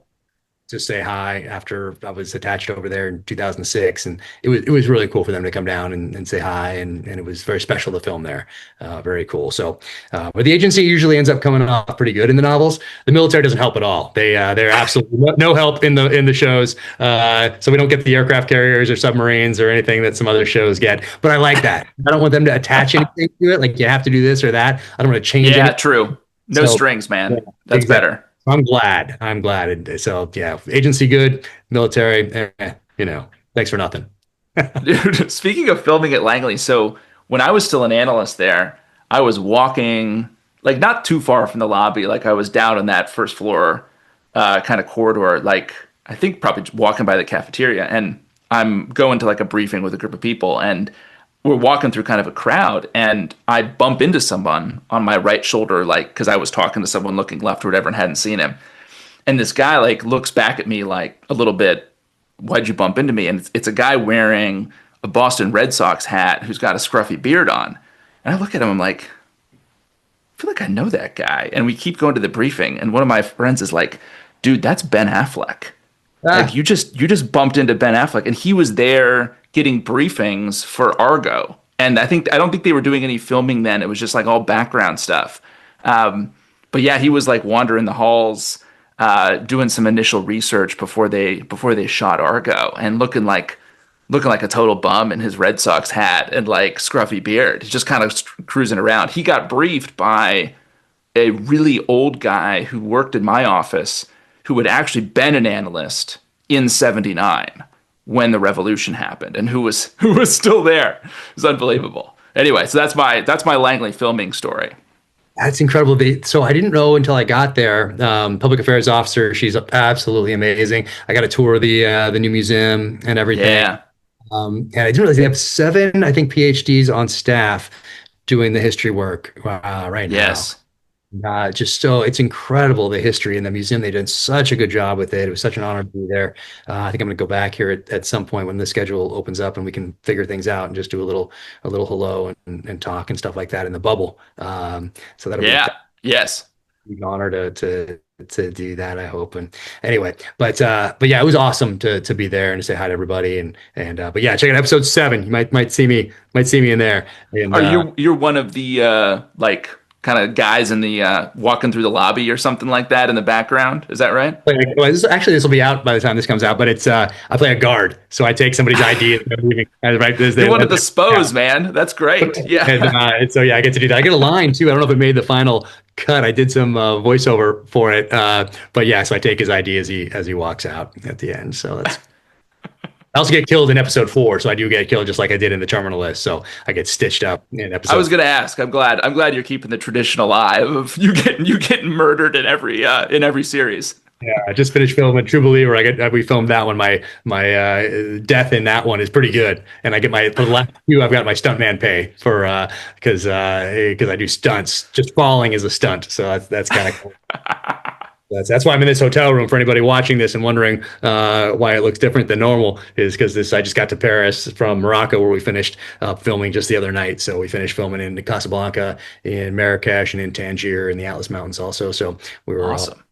To say hi after I was attached over there in 2006. And it was really cool for them to come down and say hi. And it was very special to film there. Very cool. So, but the agency usually ends up coming off pretty good in the novels. The military doesn't help at all. They're absolutely no help in the shows. So we don't get the aircraft carriers or submarines or anything that some other shows get. But I like that. I don't want them to attach anything to it. Like, you have to do this or that. I don't want to change it. Yeah, true. No strings, man. Yeah, that's exactly. Better. I'm glad. And so, yeah, agency good, military, thanks for nothing. Dude, speaking of filming at Langley, so when I was still an analyst there, I was walking, like, not too far from the lobby. Like, I was down on that first floor kind of corridor, like, I think probably walking by the cafeteria. And I'm going to, like, a briefing with a group of people, and we're walking through kind of a crowd, and I bump into someone on my right shoulder, like, because I was talking to someone looking left or whatever and hadn't seen him. And this guy, like, looks back at me like a little bit, why'd you bump into me? And it's a guy wearing a Boston Red Sox hat who's got a scruffy beard on. And I look at him, I'm like, I feel like I know that guy. And we keep going to the briefing, and one of my friends is like, dude, that's Ben Affleck. Like, you just bumped into Ben Affleck, and he was there getting briefings for Argo. And I don't think they were doing any filming then. It was just like all background stuff. But yeah, he was like wandering the halls, doing some initial research before they shot Argo, and looking like a total bum in his Red Sox hat and like scruffy beard. He's just kind of cruising around. He got briefed by a really old guy who worked in my office, who had actually been an analyst in '79 when the revolution happened, and who was still there. It was unbelievable. Anyway, so that's my Langley filming story. That's incredible. So I didn't know until I got there. Public affairs officer, she's absolutely amazing. I got a tour of the new museum and everything. Yeah. And I didn't realize they have 7, I think, PhDs on staff doing the history work right now. Yes. Just so it's incredible, the history in the museum. They did such a good job with it. It was such an honor to be there. I think I'm going to go back here at some point when the schedule opens up and we can figure things out and just do a little hello and talk and stuff like that in the bubble. So that'll yes, be an honor to do that, I hope. And anyway, but yeah, it was awesome to be there and to say hi to everybody. But yeah, check out episode 7. You might see me in there. And, you're one of the like kind of guys in the walking through the lobby or something like that in the background. Is that right? Well, this will be out by the time this comes out, but it's I play a guard, so I take somebody's ID and they're leaving. Right, you're one of the Spies, man. That's great. Yeah. And so yeah, I get to do that. I get a line too. I don't know if it made the final cut. I did some voiceover for it, but yeah. So I take his ID as he walks out at the end. So that's. I also get killed in episode 4, so I do get killed just like I did in the terminal list. So I get stitched up in episode. I was going to ask. I'm glad you're keeping the tradition alive of you getting murdered in every series. Yeah, I just finished filming True Believer. We filmed that one. My death in that one is pretty good, and I get for the last 2. I've got my stuntman pay for because I do stunts. Just falling is a stunt, so that's kind of cool. That's why I'm in this hotel room. For anybody watching this and wondering why it looks different than normal, is because I just got to Paris from Morocco, where we finished filming just the other night. So we finished filming in Casablanca, in Marrakesh, and in Tangier, in the Atlas Mountains also. So we were awesome.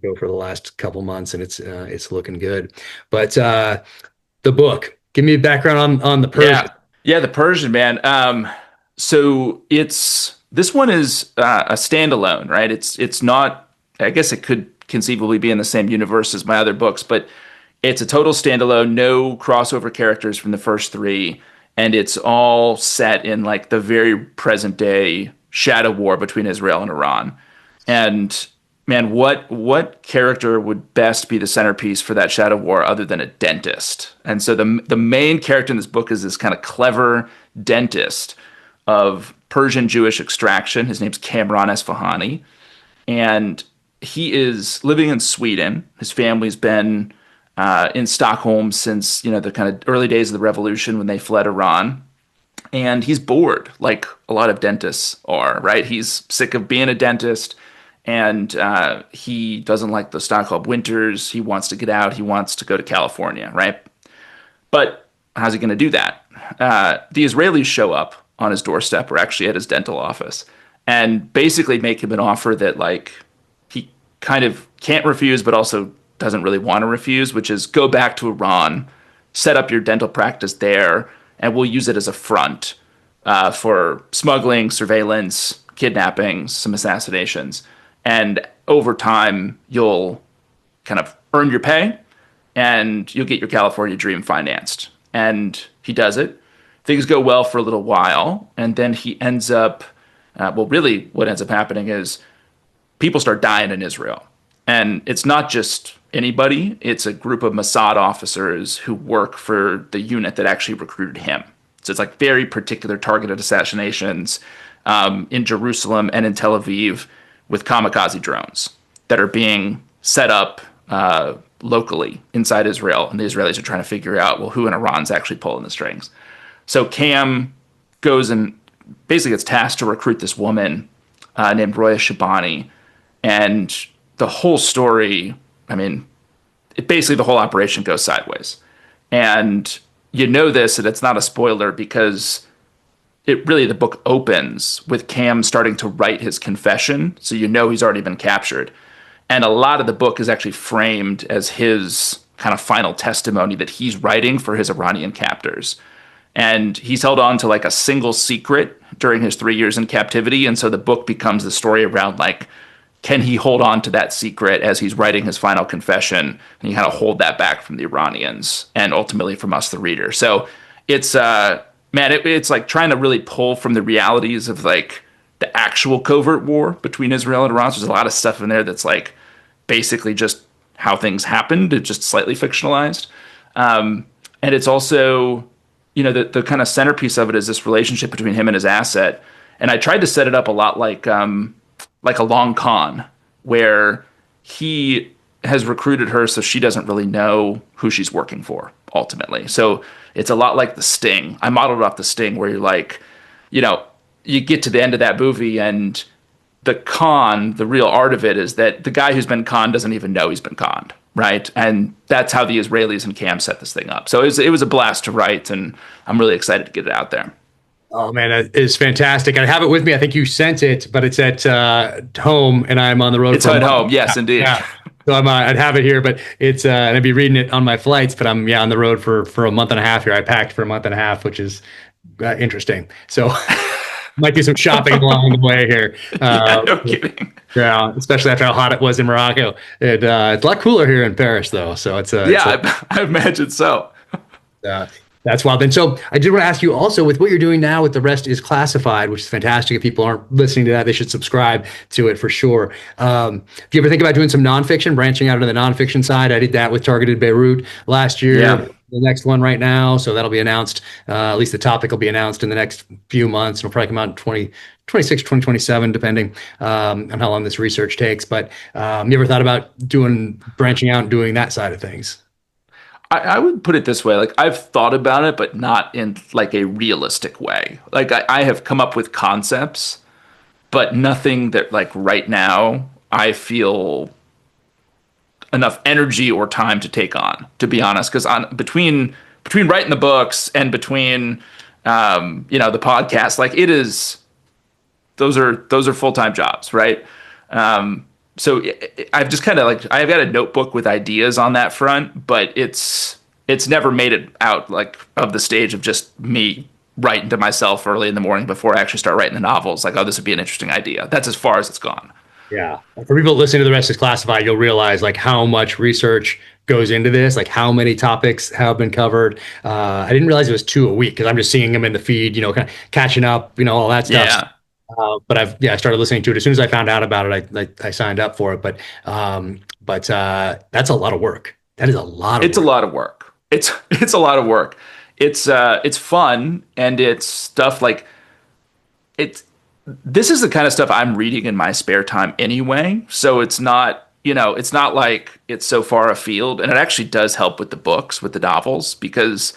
Go for the last couple months, and it's looking good. But the book, give me a background on the Persian. Yeah, the Persian, man. So this one is a standalone, right? It's not. I guess it could conceivably be in the same universe as my other books, but it's a total standalone, no crossover characters from the first 3, and it's all set in like the very present day shadow war between Israel and Iran. And man, what character would best be the centerpiece for that shadow war other than a dentist? And so the main character in this book is this kind of clever dentist of Persian Jewish extraction. His name's Kamran Esfahani, and he is living in Sweden. His family's been in Stockholm since the kind of early days of the revolution when they fled Iran. And he's bored, like a lot of dentists are, right? He's sick of being a dentist, and he doesn't like the Stockholm winters. He wants to get out. He wants to go to California, right? But how's he going to do that? The Israelis show up on his doorstep, or actually at his dental office, and basically make him an offer that like he kind of can't refuse, but also doesn't really want to refuse, which is go back to Iran, set up your dental practice there, and we'll use it as a front for smuggling, surveillance, kidnappings, some assassinations. And over time, you'll kind of earn your pay and you'll get your California dream financed. And he does it. Things go well for a little while. And then he ends up, really what ends up happening is people start dying in Israel. And it's not just anybody. It's a group of Mossad officers who work for the unit that actually recruited him. So it's like very particular targeted assassinations in Jerusalem and in Tel Aviv with kamikaze drones that are being set up locally inside Israel. And the Israelis are trying to figure out, well, who in Iran's actually pulling the strings. So Cam goes and basically gets tasked to recruit this woman named Roya Shabani. And the whole story, I mean, basically the whole operation goes sideways. And you know this, and it's not a spoiler because the book opens with Cam starting to write his confession. So you know he's already been captured. And a lot of the book is actually framed as his kind of final testimony that he's writing for his Iranian captors. And he's held on to like a single secret during his 3 years in captivity. And so the book becomes the story around like, can he hold on to that secret as he's writing his final confession? And you kind of hold that back from the Iranians and ultimately from us, the reader. So it's, it's like trying to really pull from the realities of like the actual covert war between Israel and Iran. So there's a lot of stuff in there that's like basically just how things happened. It's just slightly fictionalized. And it's also, the kind of centerpiece of it is this relationship between him and his asset. And I tried to set it up a lot like a long con, where he has recruited her so she doesn't really know who she's working for ultimately. So it's a lot like The Sting. I modeled it off The Sting, where you're like, you get to the end of that movie and the con, the real art of it is that the guy who's been conned doesn't even know he's been conned, right? And that's how the Israelis and Cam set this thing up. So it was a blast to write, and I'm really excited to get it out there. Oh man, that is fantastic. I have it with me. I think you sent it, but it's at home, and I'm on the road. It's at home, yes, indeed. Yeah. So I'd have it here, but it's and I'd be reading it on my flights. But I'm on the road for a month and a half here. I packed for a month and a half, which is interesting. So might do some shopping along the way here. No kidding. Yeah, especially after how hot it was in Morocco. It's a lot cooler here in Paris, though. So I imagine so. That's wild. And so I did want to ask you also, with what you're doing now with The Rest is Classified, which is fantastic. If people aren't listening to that, they should subscribe to it for sure. Do you ever think about doing some nonfiction, branching out into the nonfiction side? I did that with Targeted Beirut last year. Yeah. The next one right now. So that'll be announced. At least the topic will be announced in the next few months. It'll probably come out in 2026, 2027, depending on how long this research takes. But you ever thought about branching out and doing that side of things? I would put it this way. Like, I've thought about it, but not in like a realistic way. Like, I have come up with concepts, but nothing that, like, right now I feel enough energy or time to take on, to be honest. Because between writing the books and between the podcast, like, those are full-time jobs, right? So I've just kind of I've got a notebook with ideas on that front, but it's never made it out like of the stage of just me writing to myself early in the morning before I actually start writing the novels. Like, oh, this would be an interesting idea. That's as far as it's gone. Yeah. For people listening to The Rest is Classified, you'll realize like how much research goes into this, like how many topics have been covered. I didn't realize it was 2 a week because I'm just seeing them in the feed, kind of catching up, all that stuff. Yeah. But I started listening to it as soon as I found out about it. I signed up for it, but that's a lot of work. That is a lot of work. It's a lot of work. It's a lot of work. It's fun, and it's stuff like this is the kind of stuff I'm reading in my spare time anyway. So it's not like it's so far afield, and it actually does help with the books, with the novels, because,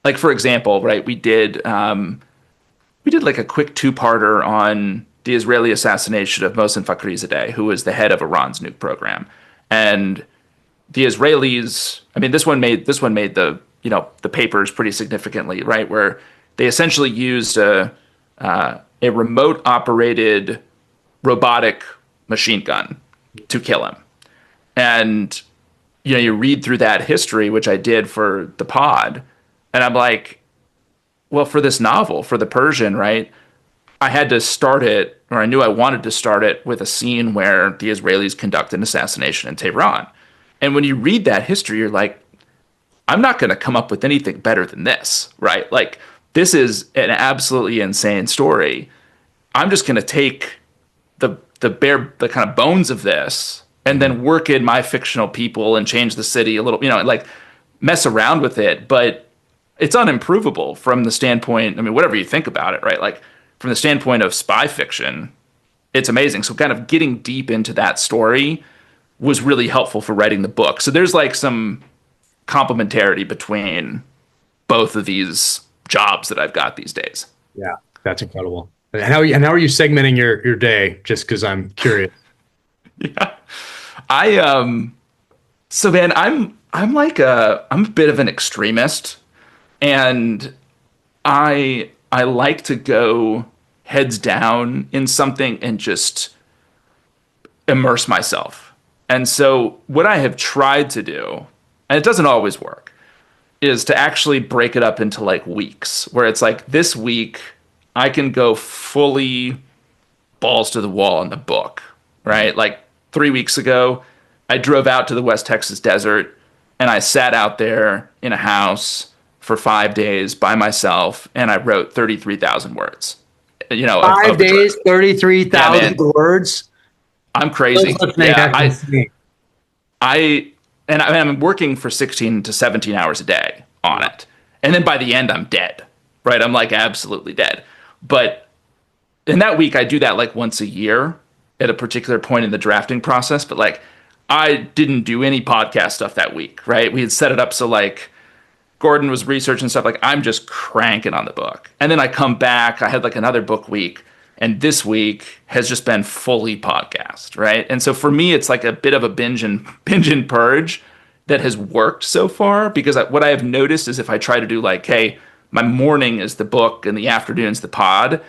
like, for example, right, we did like a quick 2-parter on the Israeli assassination of Mohsen Fakhrizadeh, who was the head of Iran's nuke program. And the Israelis, I mean, this one made the papers pretty significantly, right? Where they essentially used a remote operated robotic machine gun to kill him. And, you read through that history, which I did for the pod, and I'm like, well, for this novel, for the Persian, right, I had to start it, or I knew I wanted to start it with a scene where the Israelis conduct an assassination in Tehran. And when you read that history, you're like, I'm not going to come up with anything better than this, right? Like, this is an absolutely insane story. I'm just going to take the kind of bones of this and then work in my fictional people and change the city a little, like mess around with it. But it's unimprovable from the standpoint, I mean, whatever you think about it, right? Like, from the standpoint of spy fiction, it's amazing. So kind of getting deep into that story was really helpful for writing the book. So there's like some complementarity between both of these jobs that I've got these days. Yeah, that's incredible. And how are you segmenting your day? Just because I'm curious. Yeah, so man, I'm a bit of an extremist. And I like to go heads down in something and just immerse myself. And so what I have tried to do, and it doesn't always work, is to actually break it up into like weeks, where it's like, this week I can go fully balls to the wall in the book, right? Like 3 weeks ago, I drove out to the West Texas desert and I sat out there in a house for 5 days by myself, and I wrote 33,000 words. 5 days, 33,000 words. I'm crazy. Yeah, I'm working for 16 to 17 hours a day on it. And then by the end, I'm dead, right? I'm like absolutely dead. But in that week, I do that like once a year at a particular point in the drafting process. But like, I didn't do any podcast stuff that week, right? We had set it up so like Gordon was researching stuff. Like, I'm just cranking on the book. And then I come back, I had like another book week. And this week has just been fully podcast, right? And so for me, it's like a bit of a binge and purge that has worked so far, because what I have noticed is if I try to do like, hey, my morning is the book and the afternoon's the pod,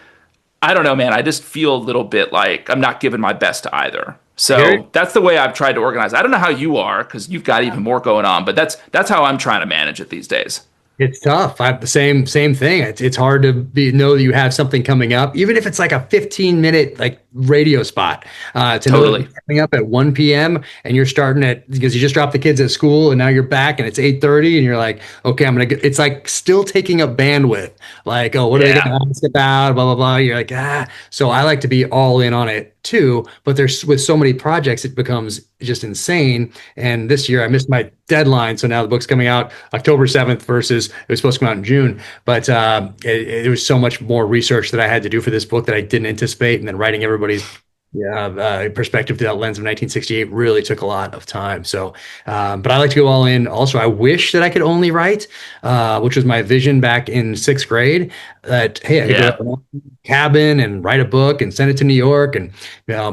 I don't know, man. I just feel a little bit like I'm not giving my best to either. So that's the way I've tried to organize. I don't know how you are, because you've got even more going on, but that's how I'm trying to manage it these days. It's tough. I have the same thing. It's hard to know that you have something coming up, even if it's like a 15-minute like radio spot. To know that it's coming up at 1 p.m. and you're starting because you just dropped the kids at school and now you're back and it's 8:30 and you're like, okay, I'm gonna get. It's like still taking up bandwidth. Like, oh, what are they gonna ask about? Blah blah blah. You're like, So I like to be all in on it too. But there's with so many projects, it becomes just insane. And this year I missed my deadline, so now the book's coming out October 7th versus it was supposed to come out in June. But it was so much more research that I had to do for this book that I didn't anticipate, and then writing everybody's perspective through that lens of 1968 really took a lot of time. So, but I like to go all in. Also, I wish that I could only write, which was my vision back in 6th grade. That hey, I could go to a cabin and write a book and send it to New York, and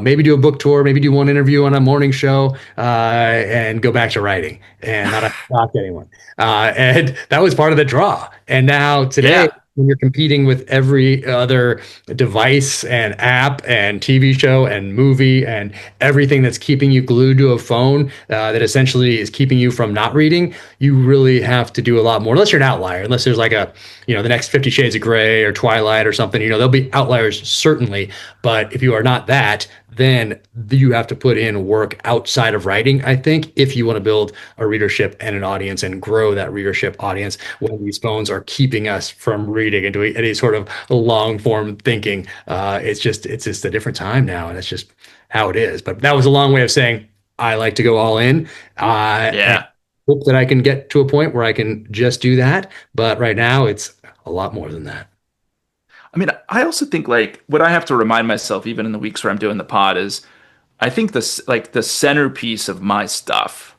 maybe do a book tour, maybe do one interview on a morning show, and go back to writing and not have to talk to anyone. And that was part of the draw. And now today, when you're competing with every other device and app and TV show and movie and everything that's keeping you glued to a phone, that essentially is keeping you from not reading, you really have to do a lot more, unless you're an outlier, unless there's like the next 50 Shades of Grey or Twilight or something. There'll be outliers, certainly. But if you are not that, then you have to put in work outside of writing, I think, if you want to build a readership and an audience and grow that readership audience when these phones are keeping us from reading and doing any sort of long form thinking. It's just a different time now, and it's just how it is. But that was a long way of saying I like to go all in. I hope that I can get to a point where I can just do that. But right now, it's a lot more than that. I mean, I also think like what I have to remind myself, even in the weeks where I'm doing the pod, is I think the centerpiece of my stuff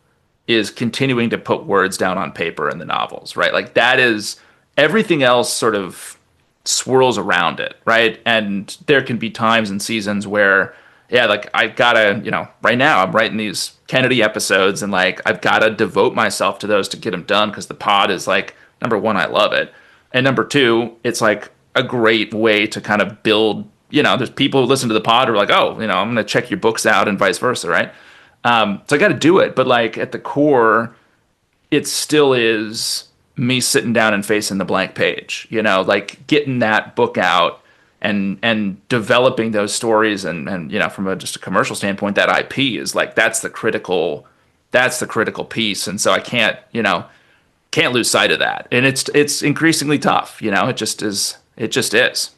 is continuing to put words down on paper in the novels, right? Like that is everything else sort of swirls around it, right? And there can be times and seasons where, like I gotta, right now I'm writing these Kennedy episodes and like I've gotta devote myself to those to get them done, because the pod is like, number one, I love it. And number two, it's like a great way to kind of build, there's people who listen to the pod who are like, oh, I'm going to check your books out and vice versa, right? So I got to do it. But like at the core, it still is me sitting down and facing the blank page, like getting that book out and developing those stories. And from just a commercial standpoint, that IP is like, that's the critical piece. And so I can't lose sight of that. And it's increasingly tough, it just is. It just is.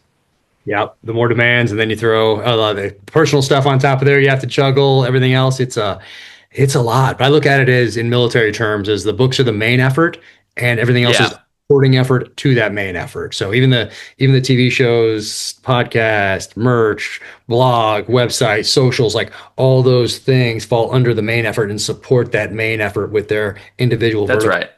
Yeah, the more demands, and then you throw a lot of the personal stuff on top of there. You have to juggle everything else. It's a lot. But I look at it as, in military terms, as the books are the main effort, and everything else is supporting effort to that main effort. So even the TV shows, podcast, merch, blog, website, socials, like all those things fall under the main effort and support that main effort with their individual. That's right.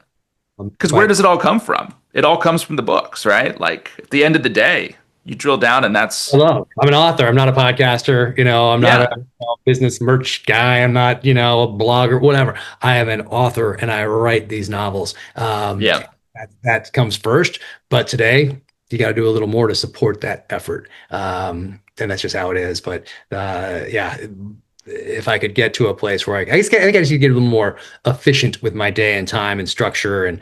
Because where does it all come from? It all comes from the books, right? Like at the end of the day, you drill down and that's... Hello, I'm an author. I'm not a podcaster. I'm not a business merch guy. I'm not, a blogger, whatever. I am an author and I write these novels. That comes first. But today, you got to do a little more to support that effort. And that's just how it is. But if I could get to a place where I think I just need to get a little more efficient with my day and time and structure and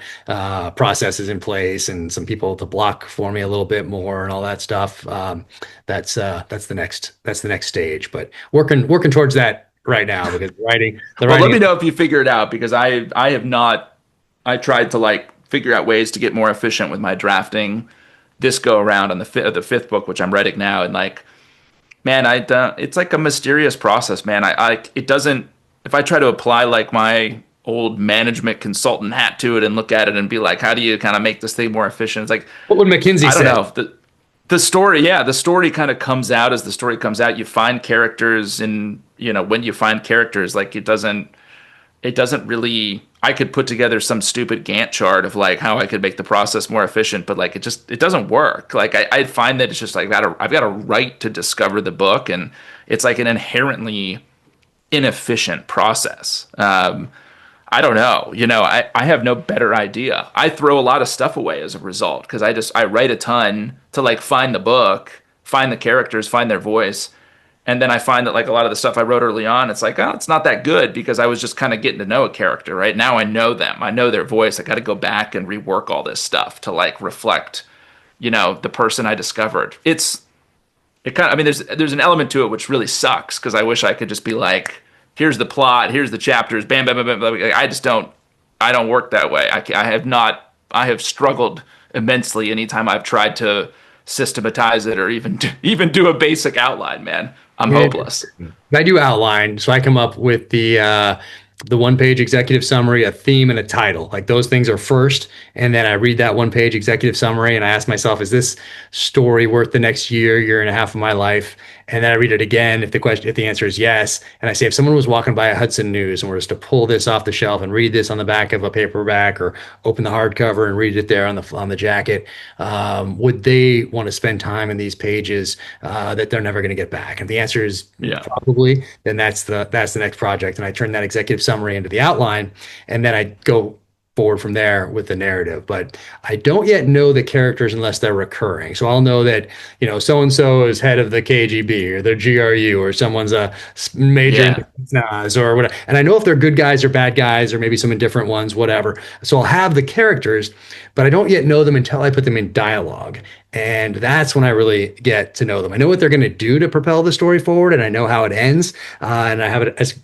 processes in place, and some people to block for me a little bit more and all that stuff. That's the next stage. But working towards that right now, because writing. Let me know if you figure it out, because I have not. I tried to like figure out ways to get more efficient with my drafting this go around on the fifth book, which I'm writing now, and like. Man, it's like a mysterious process, man. It doesn't if I try to apply like my old management consultant hat to it and look at it and be like, how do you kind of make this thing more efficient? It's like, What would McKinsey I don't say? know. The story, yeah, the story kind of comes out as the story comes out. You find characters, and when you find characters, like it doesn't really. I could put together some stupid Gantt chart of like how I could make the process more efficient, but like it doesn't work. Like I find that it's just like I've got a right to discover the book, and it's like an inherently inefficient process. I don't know. I have no better idea. I throw a lot of stuff away as a result because I write a ton to like find the book, find the characters, find their voice. And then I find that like a lot of the stuff I wrote early on, it's like, oh, it's not that good because I was just kind of getting to know a character, right? Now I know them. I know their voice. I got to go back and rework all this stuff to like reflect, the person I discovered. There's an element to it which really sucks because I wish I could just be like, here's the plot, here's the chapters, bam, bam, bam, bam, bam. I don't work that way. I have struggled immensely anytime I've tried to systematize it or even do a basic outline, man. I'm hopeless. I do outline, so I come up with the one-page executive summary, a theme, and a title. Like those things are first, and then I read that one-page executive summary, and I ask myself, is this story worth the next year and a half of my life? And then I read it again if the answer is yes, and I say, if someone was walking by a Hudson News and was to pull this off the shelf and read this on the back of a paperback or open the hardcover and read it there on the jacket, would they want to spend time in these pages that they're never going to get back? And the answer is probably. Then that's the next project, and I turn that executive summary into the outline, and then I go forward from there with the narrative. But I don't yet know the characters unless they're recurring. So I'll know that, so-and-so is head of the KGB or the GRU, or someone's a major NAS or whatever. And I know if they're good guys or bad guys, or maybe some indifferent ones, whatever. So I'll have the characters, but I don't yet know them until I put them in dialogue. And that's when I really get to know them. I know what they're going to do to propel the story forward, and I know how it ends. And I have it as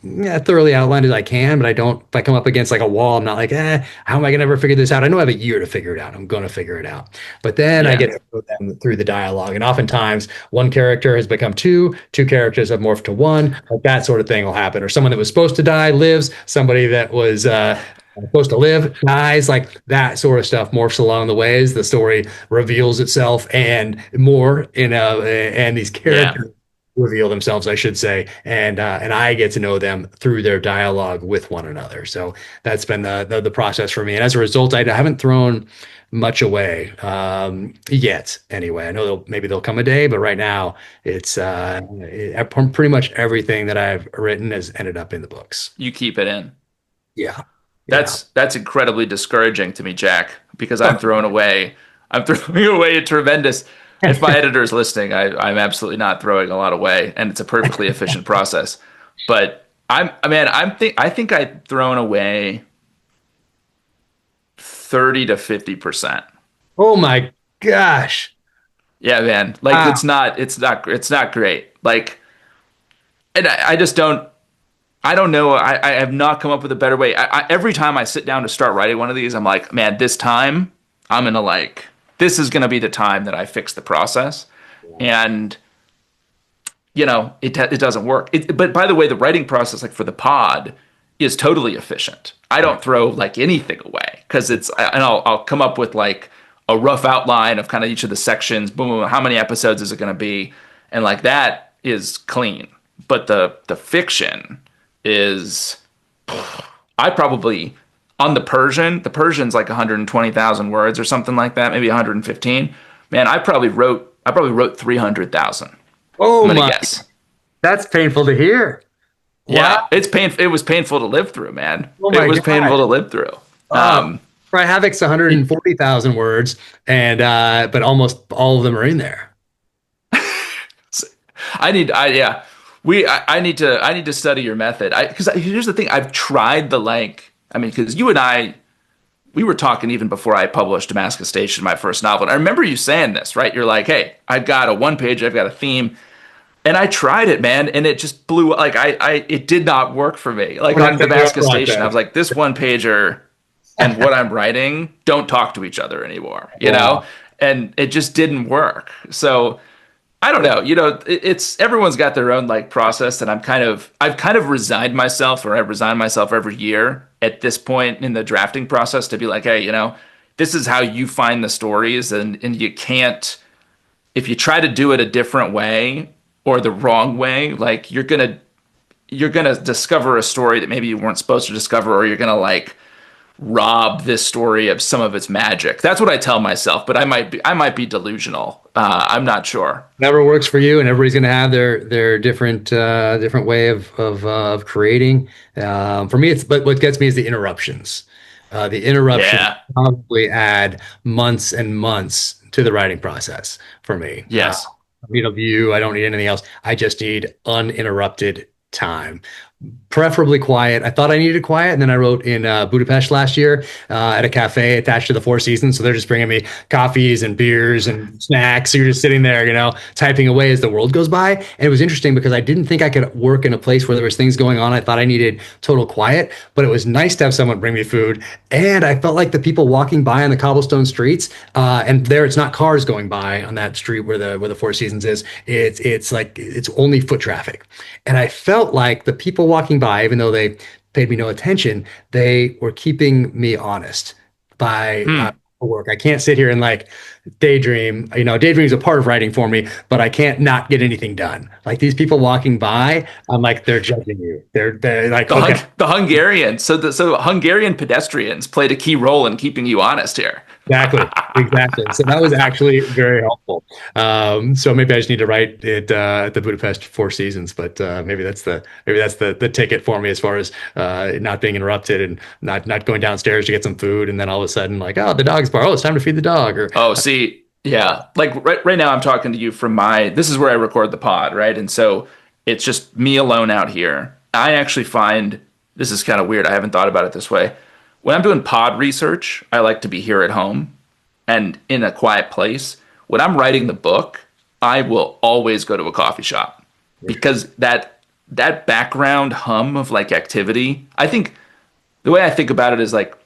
thoroughly outlined as I can, but if I come up against like a wall, I'm not like, how am I going to ever figure this out? I know I have a year to figure it out. I'm going to figure it out. But then I get to know them through the dialogue. And oftentimes one character has become two characters have morphed to one. Like that sort of thing will happen. Or someone that was supposed to die lives, somebody that was supposed to live dies, like that sort of stuff morphs along the way as the story reveals itself and more, and these characters reveal themselves, I should say, and I get to know them through their dialogue with one another. So that's been the process for me, and as a result, I haven't thrown much away yet. Anyway, I know maybe there'll come a day, but right now it's pretty much everything that I've written has ended up in the books. You keep it in. Yeah. That's incredibly discouraging to me, Jack, because I'm throwing away a tremendous. If my editor's listening, I'm absolutely not throwing a lot away, and it's a perfectly efficient process. But I think I've thrown away 30 to 50%. Oh my gosh. Yeah, man. Like it's not great. Like, and I just don't. I don't know. I have not come up with a better way. Every time I sit down to start writing one of these, I'm like, man, this time I'm going to this is going to be the time that I fix the process. And, it doesn't work. But by the way, the writing process, like for the pod, is totally efficient. I don't throw anything away because I'll come up with like a rough outline of kind of each of the sections. Boom, boom, how many episodes is it going to be? And like that is clean. But the fiction is, I probably, on the Persian's like 120,000 words or something like that, maybe 115. Man, I probably wrote 300,000. Oh my, guess. That's painful to hear. Yeah, wow. It's painful. It was painful to live through, man. It was painful to live through. Cry Havoc's 140,000 words, and but almost all of them are in there. I need to study your method. Because here's the thing, I've tried because you and I, we were talking even before I published Damascus Station, my first novel. And I remember you saying this, right? You're like, hey, I've got a one page, I've got a theme. And I tried it, man, and it just blew. It did not work for me. Like on Damascus Station, I was like, this one pager and what I'm writing don't talk to each other anymore, you know? And it just didn't work. So I don't know. It's everyone's got their own like process, and I've kind of resigned myself, or I resign myself every year at this point in the drafting process to be like, hey, this is how you find the stories, and you can't, if you try to do it a different way or the wrong way, like you're gonna discover a story that maybe you weren't supposed to discover, or you're gonna like rob this story of some of its magic. That's what I tell myself, but I might be delusional. I'm not sure. Whatever works for you, and everybody's going to have their different way of creating. For me, but what gets me is the interruptions. The interruptions probably add months and months to the writing process for me. Yes. I need a view. I don't need anything else. I just need uninterrupted time. Preferably quiet. I thought I needed quiet, and then I wrote in Budapest last year at a cafe attached to the Four Seasons. So they're just bringing me coffees and beers and snacks. So you're just sitting there, typing away as the world goes by. And it was interesting because I didn't think I could work in a place where there was things going on. I thought I needed total quiet, but it was nice to have someone bring me food. And I felt like the people walking by on the cobblestone streets, and there it's not cars going by on that street where the Four Seasons is. It's like it's only foot traffic, and I felt like the people walking by, even though they paid me no attention, they were keeping me honest by work. I can't sit here and like daydream. Daydream is a part of writing for me, but I can't not get anything done. Like these people walking by, I'm like, they're judging you. They're like the Hungarians. So Hungarian pedestrians played a key role in keeping you honest here. Exactly. So that was actually very helpful. So maybe I just need to write it at the Budapest Four Seasons, but maybe that's the ticket for me as far as not being interrupted and not going downstairs to get some food, and then all of a sudden like, oh, the dog's barking. Oh, it's time to feed the dog. Or see, yeah, like right now I'm talking to you from this is where I record the pod, right? And so it's just me alone out here. I actually find this is kind of weird. I haven't thought about it this way. When I'm doing pod research, I like to be here at home and in a quiet place. When I'm writing the book, I will always go to a coffee shop because that background hum of like activity, I think the way I think about it is like,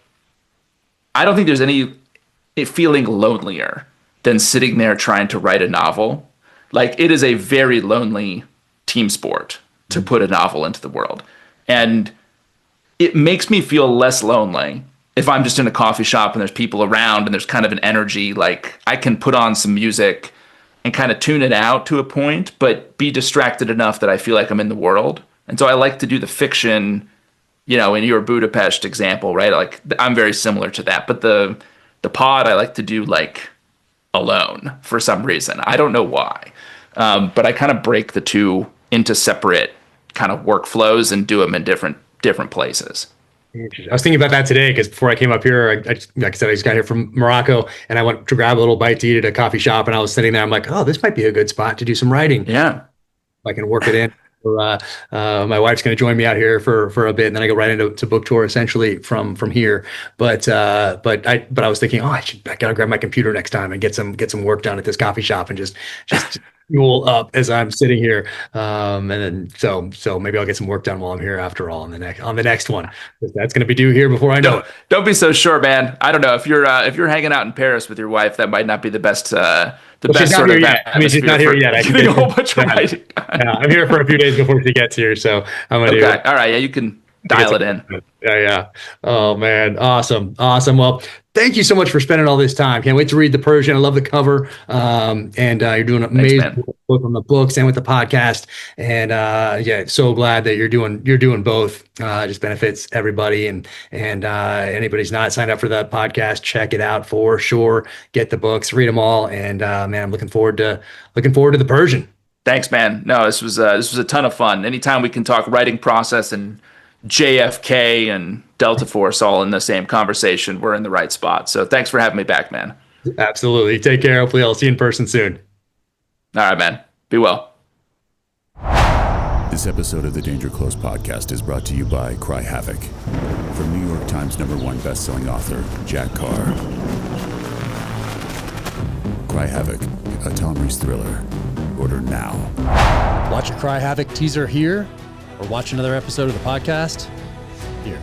I don't think there's any feeling lonelier than sitting there trying to write a novel. Like it is a very lonely team sport to put a novel into the world. And it makes me feel less lonely if I'm just in a coffee shop and there's people around and there's kind of an energy, like I can put on some music and kind of tune it out to a point, but be distracted enough that I feel like I'm in the world. And so I like to do the fiction, in your Budapest example, right? Like I'm very similar to that, but the pod I like to do like alone for some reason. I don't know why, but I kind of break the two into separate kind of workflows and do them in different places. I was thinking about that today because before I came up here, like I said, I just got here from Morocco and I went to grab a little bite to eat at a coffee shop, and I was sitting there. I'm like, oh, this might be a good spot to do some writing. Yeah, I can work it in. My wife's going to join me out here for a bit, and then I go right into book tour essentially from here. But I was thinking, I gotta grab my computer next time and get some work done at this coffee shop and just fuel up as I'm sitting here. And then so maybe I'll get some work done while I'm here after all on the next one. That's going to be due here before I know it. Don't be so sure, man. I don't know if you're hanging out in Paris with your wife, that might not be the best. Best sort of she's not here yet. Getting a whole bunch of writing. Yeah, I'm here for a few days before she gets here, so I'm gonna do it. All right, yeah, you can dial it in. Yeah. Oh man, awesome. Well, thank you so much for spending all this time. Can't wait to read the Persian. I love the cover, and you're doing amazing both on the books and with the podcast. And so glad that you're doing both. Just benefits everybody, and anybody's not signed up for the podcast, check it out for sure. Get the books, read them all, and man, I'm looking forward to the Persian. Thanks, man. No, this was a ton of fun. Anytime we can talk writing process and JFK and Delta Force all in the same conversation, we're in the right spot. So thanks for having me back, man. Absolutely. Take care. Hopefully I'll see you in person soon. All right, man. Be well. This episode of the Danger Close podcast is brought to you by Cry Havoc. From New York Times #1 bestselling author, Jack Carr. Cry Havoc, a Tom Reese thriller. Order now. Watch a Cry Havoc teaser here, or watch another episode of the podcast here.